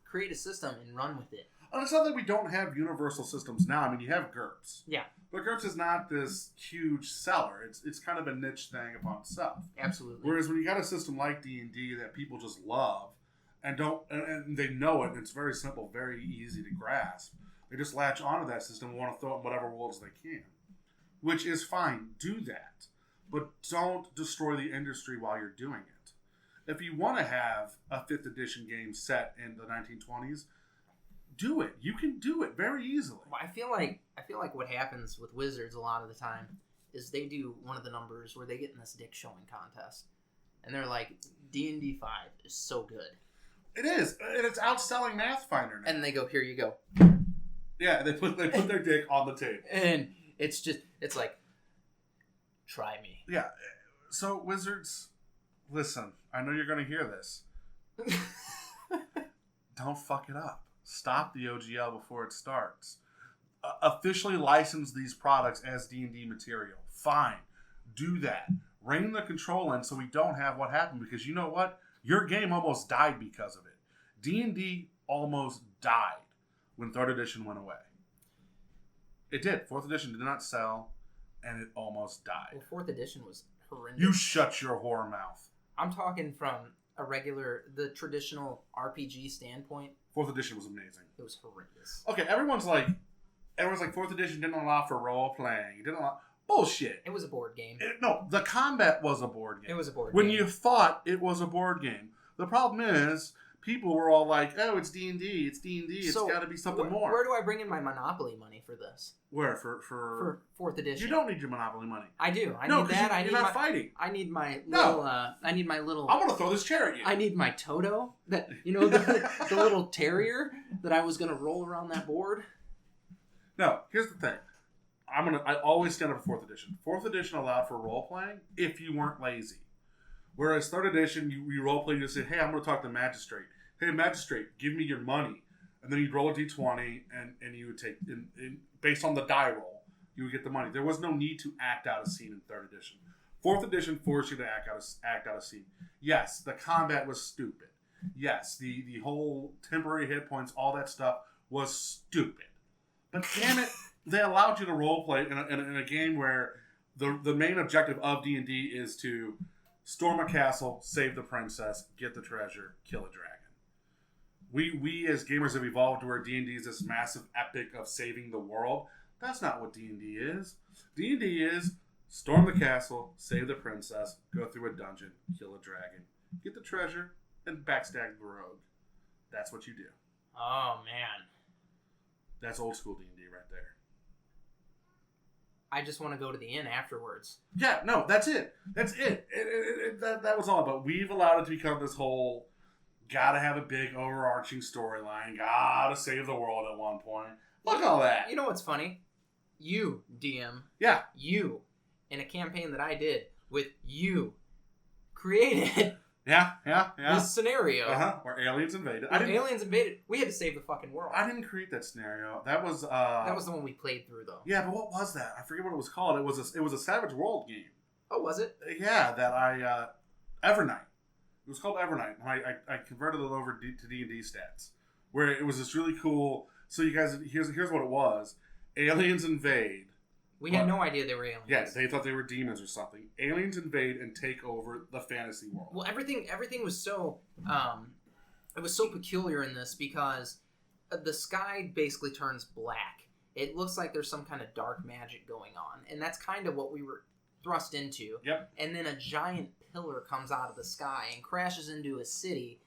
Speaker 2: Create a system and run with it.
Speaker 3: And it's not that we don't have universal systems now. I mean, you have GURPS.
Speaker 2: Yeah.
Speaker 3: But GURPS is not this huge seller. It's kind of a niche thing upon itself.
Speaker 2: Absolutely.
Speaker 3: Whereas when you got a system like D&D that people just love and don't, and they know it, and it's very simple, very easy to grasp, they just latch onto that system and want to throw it in whatever worlds they can. Which is fine. Do that. But don't destroy the industry while you're doing it. If you want to have a 5th edition game set in the 1920s, do it. You can do it very easily.
Speaker 2: Well, I feel like what happens with Wizards a lot of the time is they do one of the numbers where they get in this dick showing contest, and they're like, D&D 5 is so good,
Speaker 3: It is, and it's outselling Pathfinder now.
Speaker 2: and they go, here you go,
Speaker 3: Yeah, they put their dick on the table.
Speaker 2: and it's like, try me.
Speaker 3: Yeah. So Wizards, listen. I know you're going to hear this. Don't fuck it up. Stop the OGL before it starts. Officially license these products as D&D material. Fine. Do that. Rein the control in so we don't have what happened, because you know what? Your game almost died because of it. D&D almost died when 3rd edition went away. It did. 4th edition did not sell, and it almost died.
Speaker 2: Well, 4th edition was horrendous.
Speaker 3: You shut your whore mouth.
Speaker 2: I'm talking from the traditional RPG standpoint.
Speaker 3: 4th edition was amazing.
Speaker 2: It was horrendous.
Speaker 3: Okay, everyone's like 4th edition didn't allow for role playing. It didn't allow bullshit.
Speaker 2: It was a board game.
Speaker 3: No, the combat was a board game.
Speaker 2: It was a board
Speaker 3: when
Speaker 2: game.
Speaker 3: you fought, it was a board game. The problem is, people were all like, "Oh, it's D&D. It's D&D. It's
Speaker 2: So,
Speaker 3: got to be something more."
Speaker 2: Where do I bring in my Monopoly money for this?
Speaker 3: Where
Speaker 2: For 4th edition.
Speaker 3: You don't need your Monopoly money.
Speaker 2: I do. I
Speaker 3: No,
Speaker 2: need
Speaker 3: 'cause
Speaker 2: that.
Speaker 3: you're not fighting.
Speaker 2: I need my
Speaker 3: No.
Speaker 2: little.
Speaker 3: I'm gonna throw this chair at you.
Speaker 2: I need my Toto. That the little terrier that I was gonna roll around that board.
Speaker 3: No, here's the thing. I always stand up for 4th edition. 4th edition allowed for role playing if you weren't lazy. Whereas 3rd edition, you role play, you say, "Hey, I'm going to talk to the magistrate. Hey, magistrate, give me your money." And then you'd roll a d20, and you would take, based on the die roll, you would get the money. There was no need to act out a scene in 3rd edition. 4th edition forced you to act out a scene. Yes, the combat was stupid. Yes, the whole temporary hit points, all that stuff was stupid. But damn it, they allowed you to role play in a game where the main objective of D&D is to storm a castle, save the princess, get the treasure, kill a dragon. We as gamers have evolved to where D&D is this massive epic of saving the world. That's not what D&D is. D&D is storm the castle, save the princess, go through a dungeon, kill a dragon, get the treasure, and backstab the rogue. That's what you do.
Speaker 2: Oh man,
Speaker 3: That's old school D&D right there.
Speaker 2: I just want to go to the inn afterwards.
Speaker 3: Yeah, no, that's it. That's it. That was all. But we've allowed it to become this whole gotta have a big overarching storyline, gotta save the world at one point. Fuck all that.
Speaker 2: You know what's funny? You, DM.
Speaker 3: Yeah.
Speaker 2: You, in a campaign that I did with you, created
Speaker 3: Yeah.
Speaker 2: this scenario.
Speaker 3: Where aliens invaded.
Speaker 2: When aliens invaded, we had to save the fucking world.
Speaker 3: I didn't create that scenario. That was
Speaker 2: That was the one we played through, though.
Speaker 3: Yeah, but what was that? I forget what it was called. It was a Savage World game.
Speaker 2: Oh, was it?
Speaker 3: Yeah, that I Evernight. It was called Evernight. I converted it over to D&D stats, where it was this really cool. So you guys, here's what it was: aliens invade.
Speaker 2: We had no idea they were aliens.
Speaker 3: Yeah, they thought they were demons or something. Aliens invade and take over the fantasy world.
Speaker 2: Well, everything was so it was so peculiar in this because the sky basically turns black. It looks like there's some kind of dark magic going on, and that's kind of what we were thrust into.
Speaker 3: Yep.
Speaker 2: And then a giant pillar comes out of the sky and crashes into a city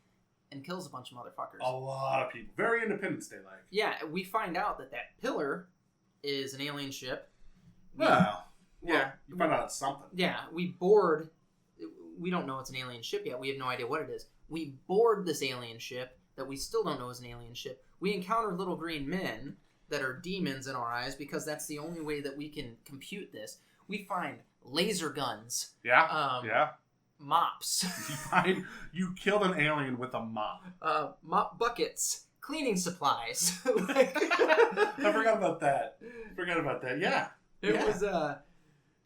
Speaker 2: and kills a bunch of motherfuckers.
Speaker 3: A lot of people. Very Independence Day like.
Speaker 2: Yeah, we find out that pillar is an alien ship.
Speaker 3: Well, yeah, you find out it's something.
Speaker 2: Yeah, we board. We don't know it's an alien ship yet. We have no idea what it is. We board this alien ship that we still don't know is an alien ship. We encounter little green men that are demons in our eyes because that's the only way that we can compute this. We find laser guns.
Speaker 3: Yeah. Yeah.
Speaker 2: Mops.
Speaker 3: You killed an alien with a mop.
Speaker 2: Mop buckets. Cleaning supplies.
Speaker 3: I forgot about that. Yeah.
Speaker 2: It was,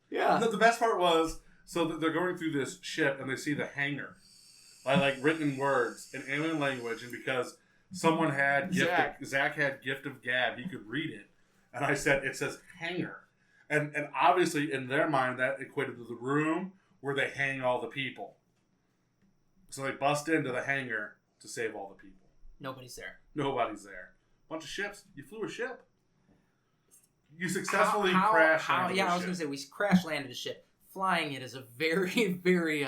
Speaker 2: yeah.
Speaker 3: The best part was, so they're going through this ship and they see the hangar, like written words in alien language, and because someone had
Speaker 2: Zach.
Speaker 3: Zach had Gift of Gab. He could read it, and I said it says hanger, and obviously in their mind that equated to the room where they hang all the people. So they bust into the hangar to save all the people.
Speaker 2: Nobody's there.
Speaker 3: Nobody's there. Bunch of ships. You flew a ship. You successfully crashed.
Speaker 2: I was going to say we crash landed a ship. Flying it is a very, very.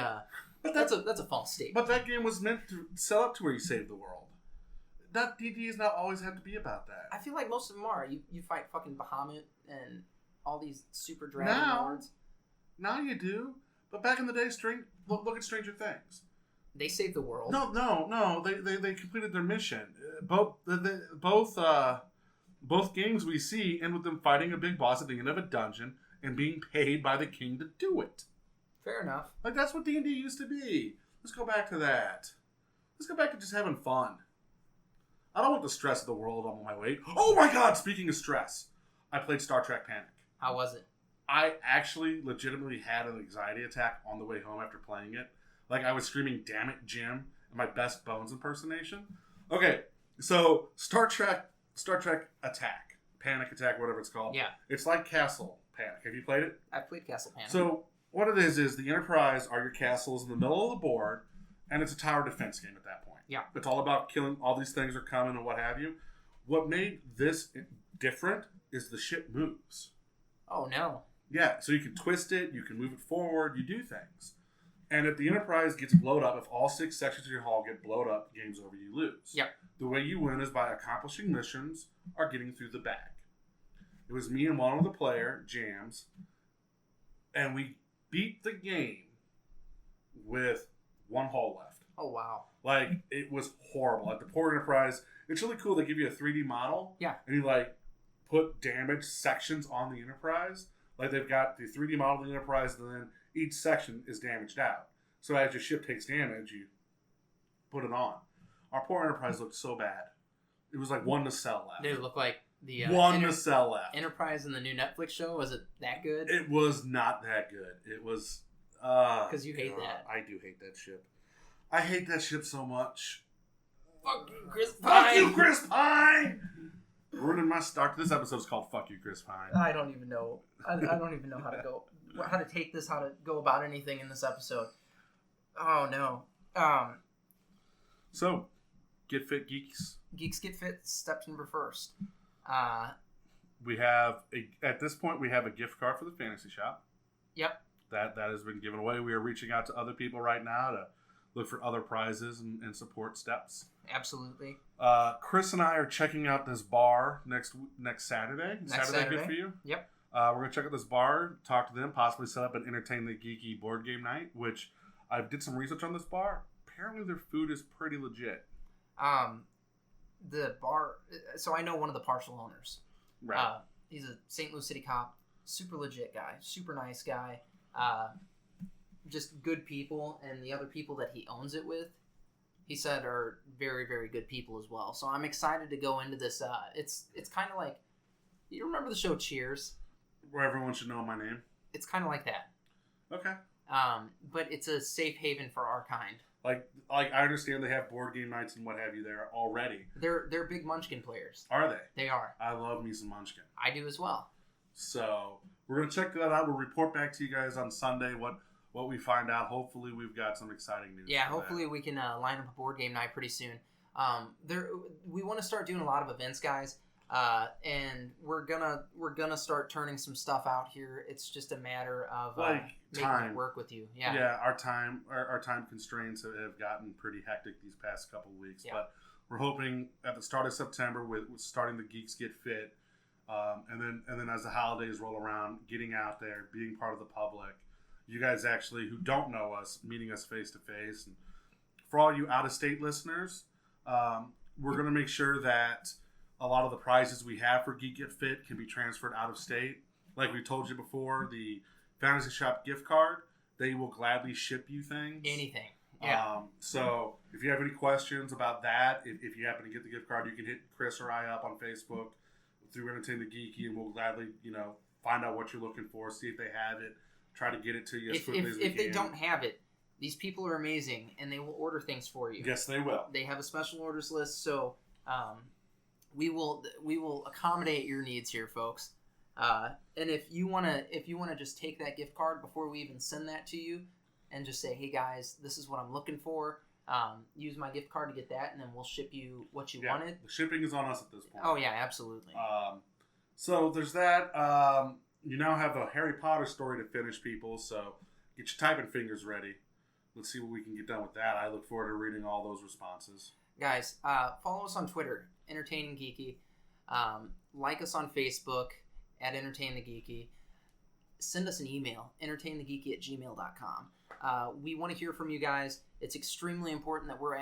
Speaker 2: But that's a false statement.
Speaker 3: But that game was meant to sell up to where you save the world. That D&D has not always had to be about that.
Speaker 2: I feel like most of them are. You fight fucking Bahamut and all these super dragon lords.
Speaker 3: Now you do. But back in the day, look at Stranger Things.
Speaker 2: They saved the world.
Speaker 3: No. They completed their mission. Both games we see end with them fighting a big boss at the end of a dungeon and being paid by the king to do it.
Speaker 2: Fair enough.
Speaker 3: Like, that's what D&D used to be. Let's go back to that. Let's go back to just having fun. I don't want the stress of the world on my way. Oh my god, speaking of stress, I played Star Trek Panic.
Speaker 2: How was it?
Speaker 3: I actually legitimately had an anxiety attack on the way home after playing it. Like, I was screaming, "Damn it, Jim," in my best Bones impersonation. Okay, so Star Trek Attack, Panic Attack, whatever it's called.
Speaker 2: Yeah.
Speaker 3: It's like Castle Panic. Have you played it?
Speaker 2: I've played Castle Panic.
Speaker 3: So what it is the Enterprise are your castles in the middle of the board, and it's a tower defense game at that point.
Speaker 2: Yeah.
Speaker 3: It's all about killing. All these things are coming and what have you. What made this different is the ship moves.
Speaker 2: Oh, no.
Speaker 3: Yeah, so you can twist it, you can move it forward, you do things. And if the Enterprise gets blowed up, if all 6 sections of your hull get blowed up, game's over, you lose.
Speaker 2: Yep.
Speaker 3: The way you win is by accomplishing missions or getting through the bag. It was me and one other player, Jams, and we beat the game with 1 hull left.
Speaker 2: Oh, wow.
Speaker 3: Like, it was horrible. Like, the poor Enterprise, it's really cool. They give you a 3D model.
Speaker 2: Yeah.
Speaker 3: And you, like, put damaged sections on the Enterprise. Like, they've got the 3D model of the Enterprise, and then each section is damaged out. So as your ship takes damage, you put it on. Our poor Enterprise looked so bad. It was like 1 to sell left.
Speaker 2: Did it look like the
Speaker 3: 1 to sell left.
Speaker 2: Enterprise in the new Netflix show? Was it that good?
Speaker 3: It was not that good. It was...
Speaker 2: Because you hate that.
Speaker 3: I do hate that ship. I hate that ship so much.
Speaker 2: Fuck you, Chris Pine!
Speaker 3: Fuck you, Chris Pine! Ruining my start. This episode's called "Fuck You, Chris Pine."
Speaker 2: I don't even know. I don't even know how to take this, how to go about anything in this episode. Oh no.
Speaker 3: So, Get Fit Geeks.
Speaker 2: Geeks Get Fit, step number first.
Speaker 3: We have at this point we have a gift card for the Fantasy Shop.
Speaker 2: Yep.
Speaker 3: That has been given away. We are reaching out to other people right now to look for other prizes and support steps.
Speaker 2: Absolutely.
Speaker 3: Chris and I are checking out this bar next Saturday. Saturday good for you?
Speaker 2: Yep.
Speaker 3: We're going to check out this bar, talk to them, possibly set up an Entertain the Geeky board game night, which I did some research on this bar. Apparently their food is pretty legit.
Speaker 2: The bar, so I know one of the partial owners.
Speaker 3: Right.
Speaker 2: He's a St. Louis City cop, super legit guy, super nice guy, just good people, and the other people that he owns it with, he said are very, very good people as well. So I'm excited to go into this. It's kind of like, you remember the show Cheers?
Speaker 3: Where everyone should know my name.
Speaker 2: It's kind of like that.
Speaker 3: Okay.
Speaker 2: But it's a safe haven for our kind.
Speaker 3: Like I understand they have board game nights and what have you there already.
Speaker 2: They're big Munchkin players.
Speaker 3: Are they?
Speaker 2: They are.
Speaker 3: I love me some Munchkin.
Speaker 2: I do as well.
Speaker 3: So we're gonna check that out. We'll report back to you guys on Sunday what we find out. Hopefully we've got some exciting news.
Speaker 2: Yeah, hopefully we can line up a board game night pretty soon. We want to start doing a lot of events, guys. And we're gonna start turning some stuff out here. It's just a matter of making it work with you. Yeah.
Speaker 3: Our time constraints have gotten pretty hectic these past couple of weeks, but we're hoping at the start of September with starting the Geeks Get Fit, and then as the holidays roll around, getting out there, being part of the public. You guys actually who don't know us, meeting us face to face, and for all you out of state listeners, we're gonna make sure that a lot of the prizes we have for Geek Get Fit can be transferred out of state. Like we told you before, the Fantasy Shop gift card, they will gladly ship you things.
Speaker 2: Anything. Yeah.
Speaker 3: So if you have any questions about that, if you happen to get the gift card, you can hit Chris or I up on Facebook through Entertain the Geeky, and we'll gladly, find out what you're looking for, see if they have it, try to get it to you as quickly as we can.
Speaker 2: If they don't have it, these people are amazing, and they will order things for you.
Speaker 3: Yes, they will.
Speaker 2: They have a special orders list, so We will accommodate your needs here, folks. And if you wanna just take that gift card before we even send that to you, and just say, hey guys, this is what I'm looking for. Use my gift card to get that, and then we'll ship you what you wanted.
Speaker 3: The shipping is on us at this point.
Speaker 2: Oh yeah, absolutely.
Speaker 3: So there's that. You now have a Harry Potter story to finish, people. So get your typing fingers ready. Let's see what we can get done with that. I look forward to reading all those responses.
Speaker 2: Guys, follow us on Twitter, Entertaining Geeky. Like us on Facebook at Entertain the Geeky. Send us an email, entertainthegeeky@gmail.com. We want to hear from you guys. It's extremely important that we're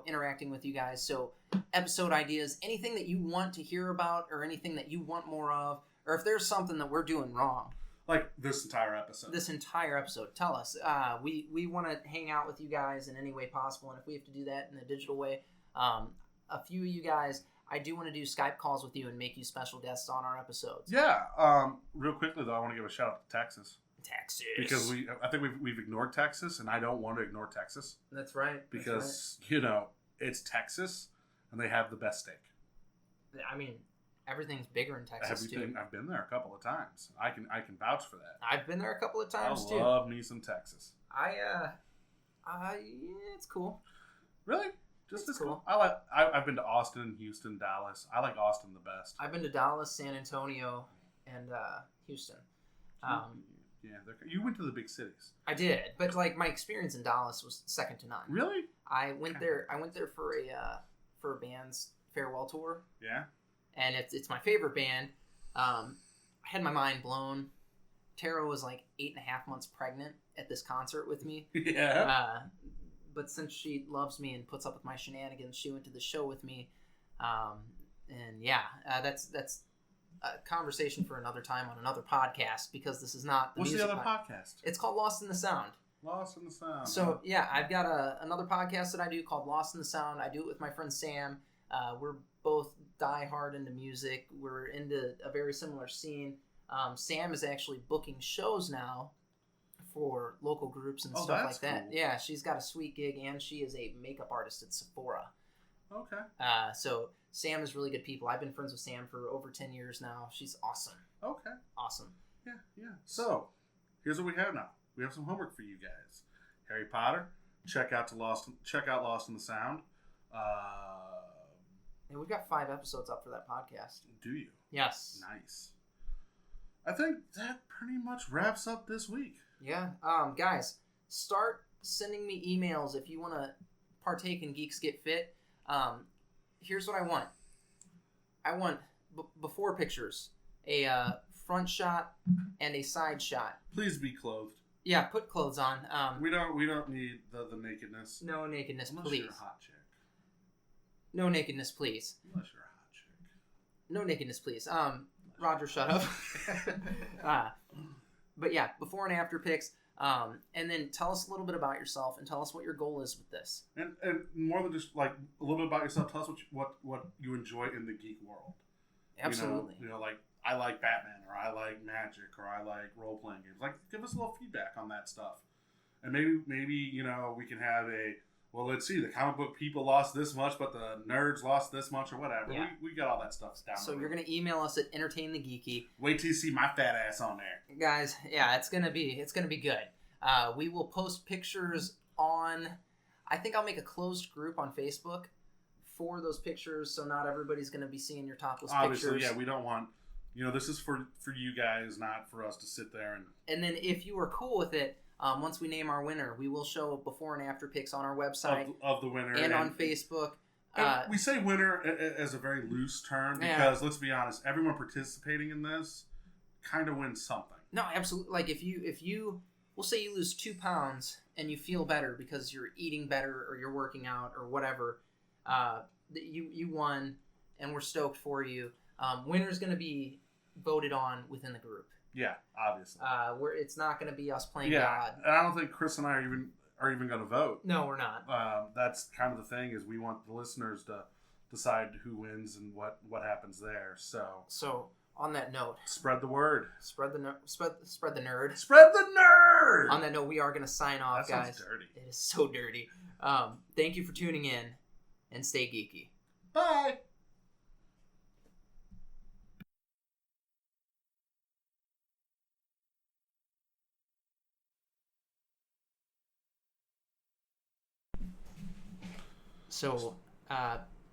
Speaker 2: interacting with you guys. So episode ideas, anything that you want to hear about, or anything that you want more of, or if there's something that we're doing wrong.
Speaker 3: Like this entire episode.
Speaker 2: Tell us. We want to hang out with you guys in any way possible, and if we have to do that in a digital way, a few of you guys, I do want to do Skype calls with you and make you special guests on our episodes.
Speaker 3: Yeah. Real quickly though, I want to give a shout out to Texas. Because I think we've ignored Texas, and I don't want to ignore Texas.
Speaker 2: That's right.
Speaker 3: Because it's Texas, and they have the best steak.
Speaker 2: I mean, everything's bigger in Texas too.
Speaker 3: I've been there a couple of times. I can vouch for that.
Speaker 2: I've been there a couple of times too.
Speaker 3: I love me some Texas.
Speaker 2: It's cool.
Speaker 3: Really? Just as
Speaker 2: cool.
Speaker 3: I've been to Austin, Houston, Dallas. I like Austin the best.
Speaker 2: I've been to Dallas, San Antonio, and Houston.
Speaker 3: Yeah, you went to the big cities.
Speaker 2: I did, but like my experience in Dallas was second to none.
Speaker 3: Really?
Speaker 2: I went there for a band's farewell tour.
Speaker 3: Yeah.
Speaker 2: And it's my favorite band. I had my mind blown. Tara was like 8.5 months pregnant at this concert with me.
Speaker 3: Yeah.
Speaker 2: But since she loves me and puts up with my shenanigans, she went to the show with me. And yeah, that's a conversation for another time on another podcast, because this is not the
Speaker 3: What's
Speaker 2: music
Speaker 3: the other podcast?
Speaker 2: It's called Lost in the Sound.
Speaker 3: Lost in the Sound.
Speaker 2: So yeah, I've got another podcast that I do called Lost in the Sound. I do it with my friend Sam. We're both die hard into music. We're into a very similar scene. Sam is actually booking shows now for local groups and stuff like that.
Speaker 3: Cool.
Speaker 2: Yeah, she's got a sweet gig, and she is a makeup artist at Sephora.
Speaker 3: Okay.
Speaker 2: So Sam is really good people. I've been friends with Sam for over 10 years now. She's awesome.
Speaker 3: Okay.
Speaker 2: Awesome.
Speaker 3: Yeah. So, here's what we have now. We have some homework for you guys. Harry Potter. Check out Lost in the Sound.
Speaker 2: And we've got 5 episodes up for that podcast.
Speaker 3: Do you?
Speaker 2: Yes.
Speaker 3: Nice. I think that pretty much wraps up this week.
Speaker 2: Yeah. Guys, start sending me emails if you want to partake in Geeks Get Fit. Here's what I want. I want before pictures, a front shot and a side shot.
Speaker 3: Please be clothed.
Speaker 2: Yeah, put clothes on.
Speaker 3: We don't need the nakedness.
Speaker 2: No nakedness,
Speaker 3: Unless
Speaker 2: please.
Speaker 3: You're a hot chick.
Speaker 2: No nakedness, please.
Speaker 3: Unless you're a hot chick.
Speaker 2: No nakedness, please. Roger, shut up. But yeah, before and after pics. And then tell us a little bit about yourself, and tell us what your goal is with this.
Speaker 3: And more than just like a little bit about yourself, tell us what you enjoy in the geek world.
Speaker 2: Absolutely.
Speaker 3: You know, like I like Batman, or I like Magic, or I like role playing games. Like, give us a little feedback on that stuff, and maybe we can have let's see, the comic book people lost this much, but the nerds lost this much, or whatever. Yeah. We got all that stuff down.
Speaker 2: So you're gonna email us at entertainthegeeky.
Speaker 3: Wait till you see my fat ass on there,
Speaker 2: guys. Yeah, it's gonna be good. We will post pictures on. I think I'll make a closed group on Facebook for those pictures, so not everybody's gonna be seeing your topless
Speaker 3: Obviously,
Speaker 2: pictures.
Speaker 3: Yeah, we don't want. This is for you guys, not for us to sit there and.
Speaker 2: And then if you are cool with it. Once we name our winner, we will show before and after pics on our website
Speaker 3: of the winner
Speaker 2: and on Facebook.
Speaker 3: We say winner as a very loose term because let's be honest, everyone participating in this kind of wins something.
Speaker 2: No, absolutely. Like if you, we'll say you lose 2 pounds and you feel better because you're eating better or you're working out or whatever, you won, and we're stoked for you. Winner's going to be voted on within the group.
Speaker 3: Yeah, obviously.
Speaker 2: It's not going to be us playing
Speaker 3: God.
Speaker 2: God.
Speaker 3: And I don't think Chris and I are even going to vote.
Speaker 2: No, we're not.
Speaker 3: That's kind of the thing, is we want the listeners to decide who wins and what happens there. So on that note, spread the word.
Speaker 2: Spread the nerd.
Speaker 3: Spread the nerd.
Speaker 2: On that note, we are going to sign off,
Speaker 3: that
Speaker 2: guys.
Speaker 3: Sounds dirty.
Speaker 2: It is so dirty. Thank you for tuning in, and stay geeky.
Speaker 3: Bye.
Speaker 2: So,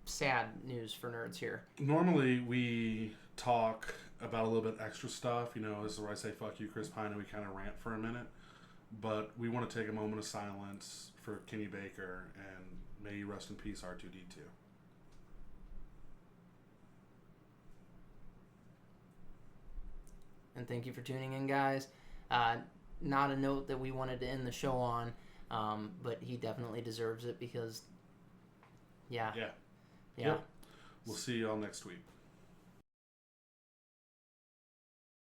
Speaker 2: sad news for nerds here.
Speaker 3: Normally we talk about a little bit extra stuff. This is where I say fuck you, Chris Pine, and we kind of rant for a minute. But we want to take a moment of silence for Kenny Baker, and may you rest in peace, R2D2.
Speaker 2: And thank you for tuning in, guys. Not a note that we wanted to end the show on, but he definitely deserves it because, yeah.
Speaker 3: Yep. We'll see you all next week.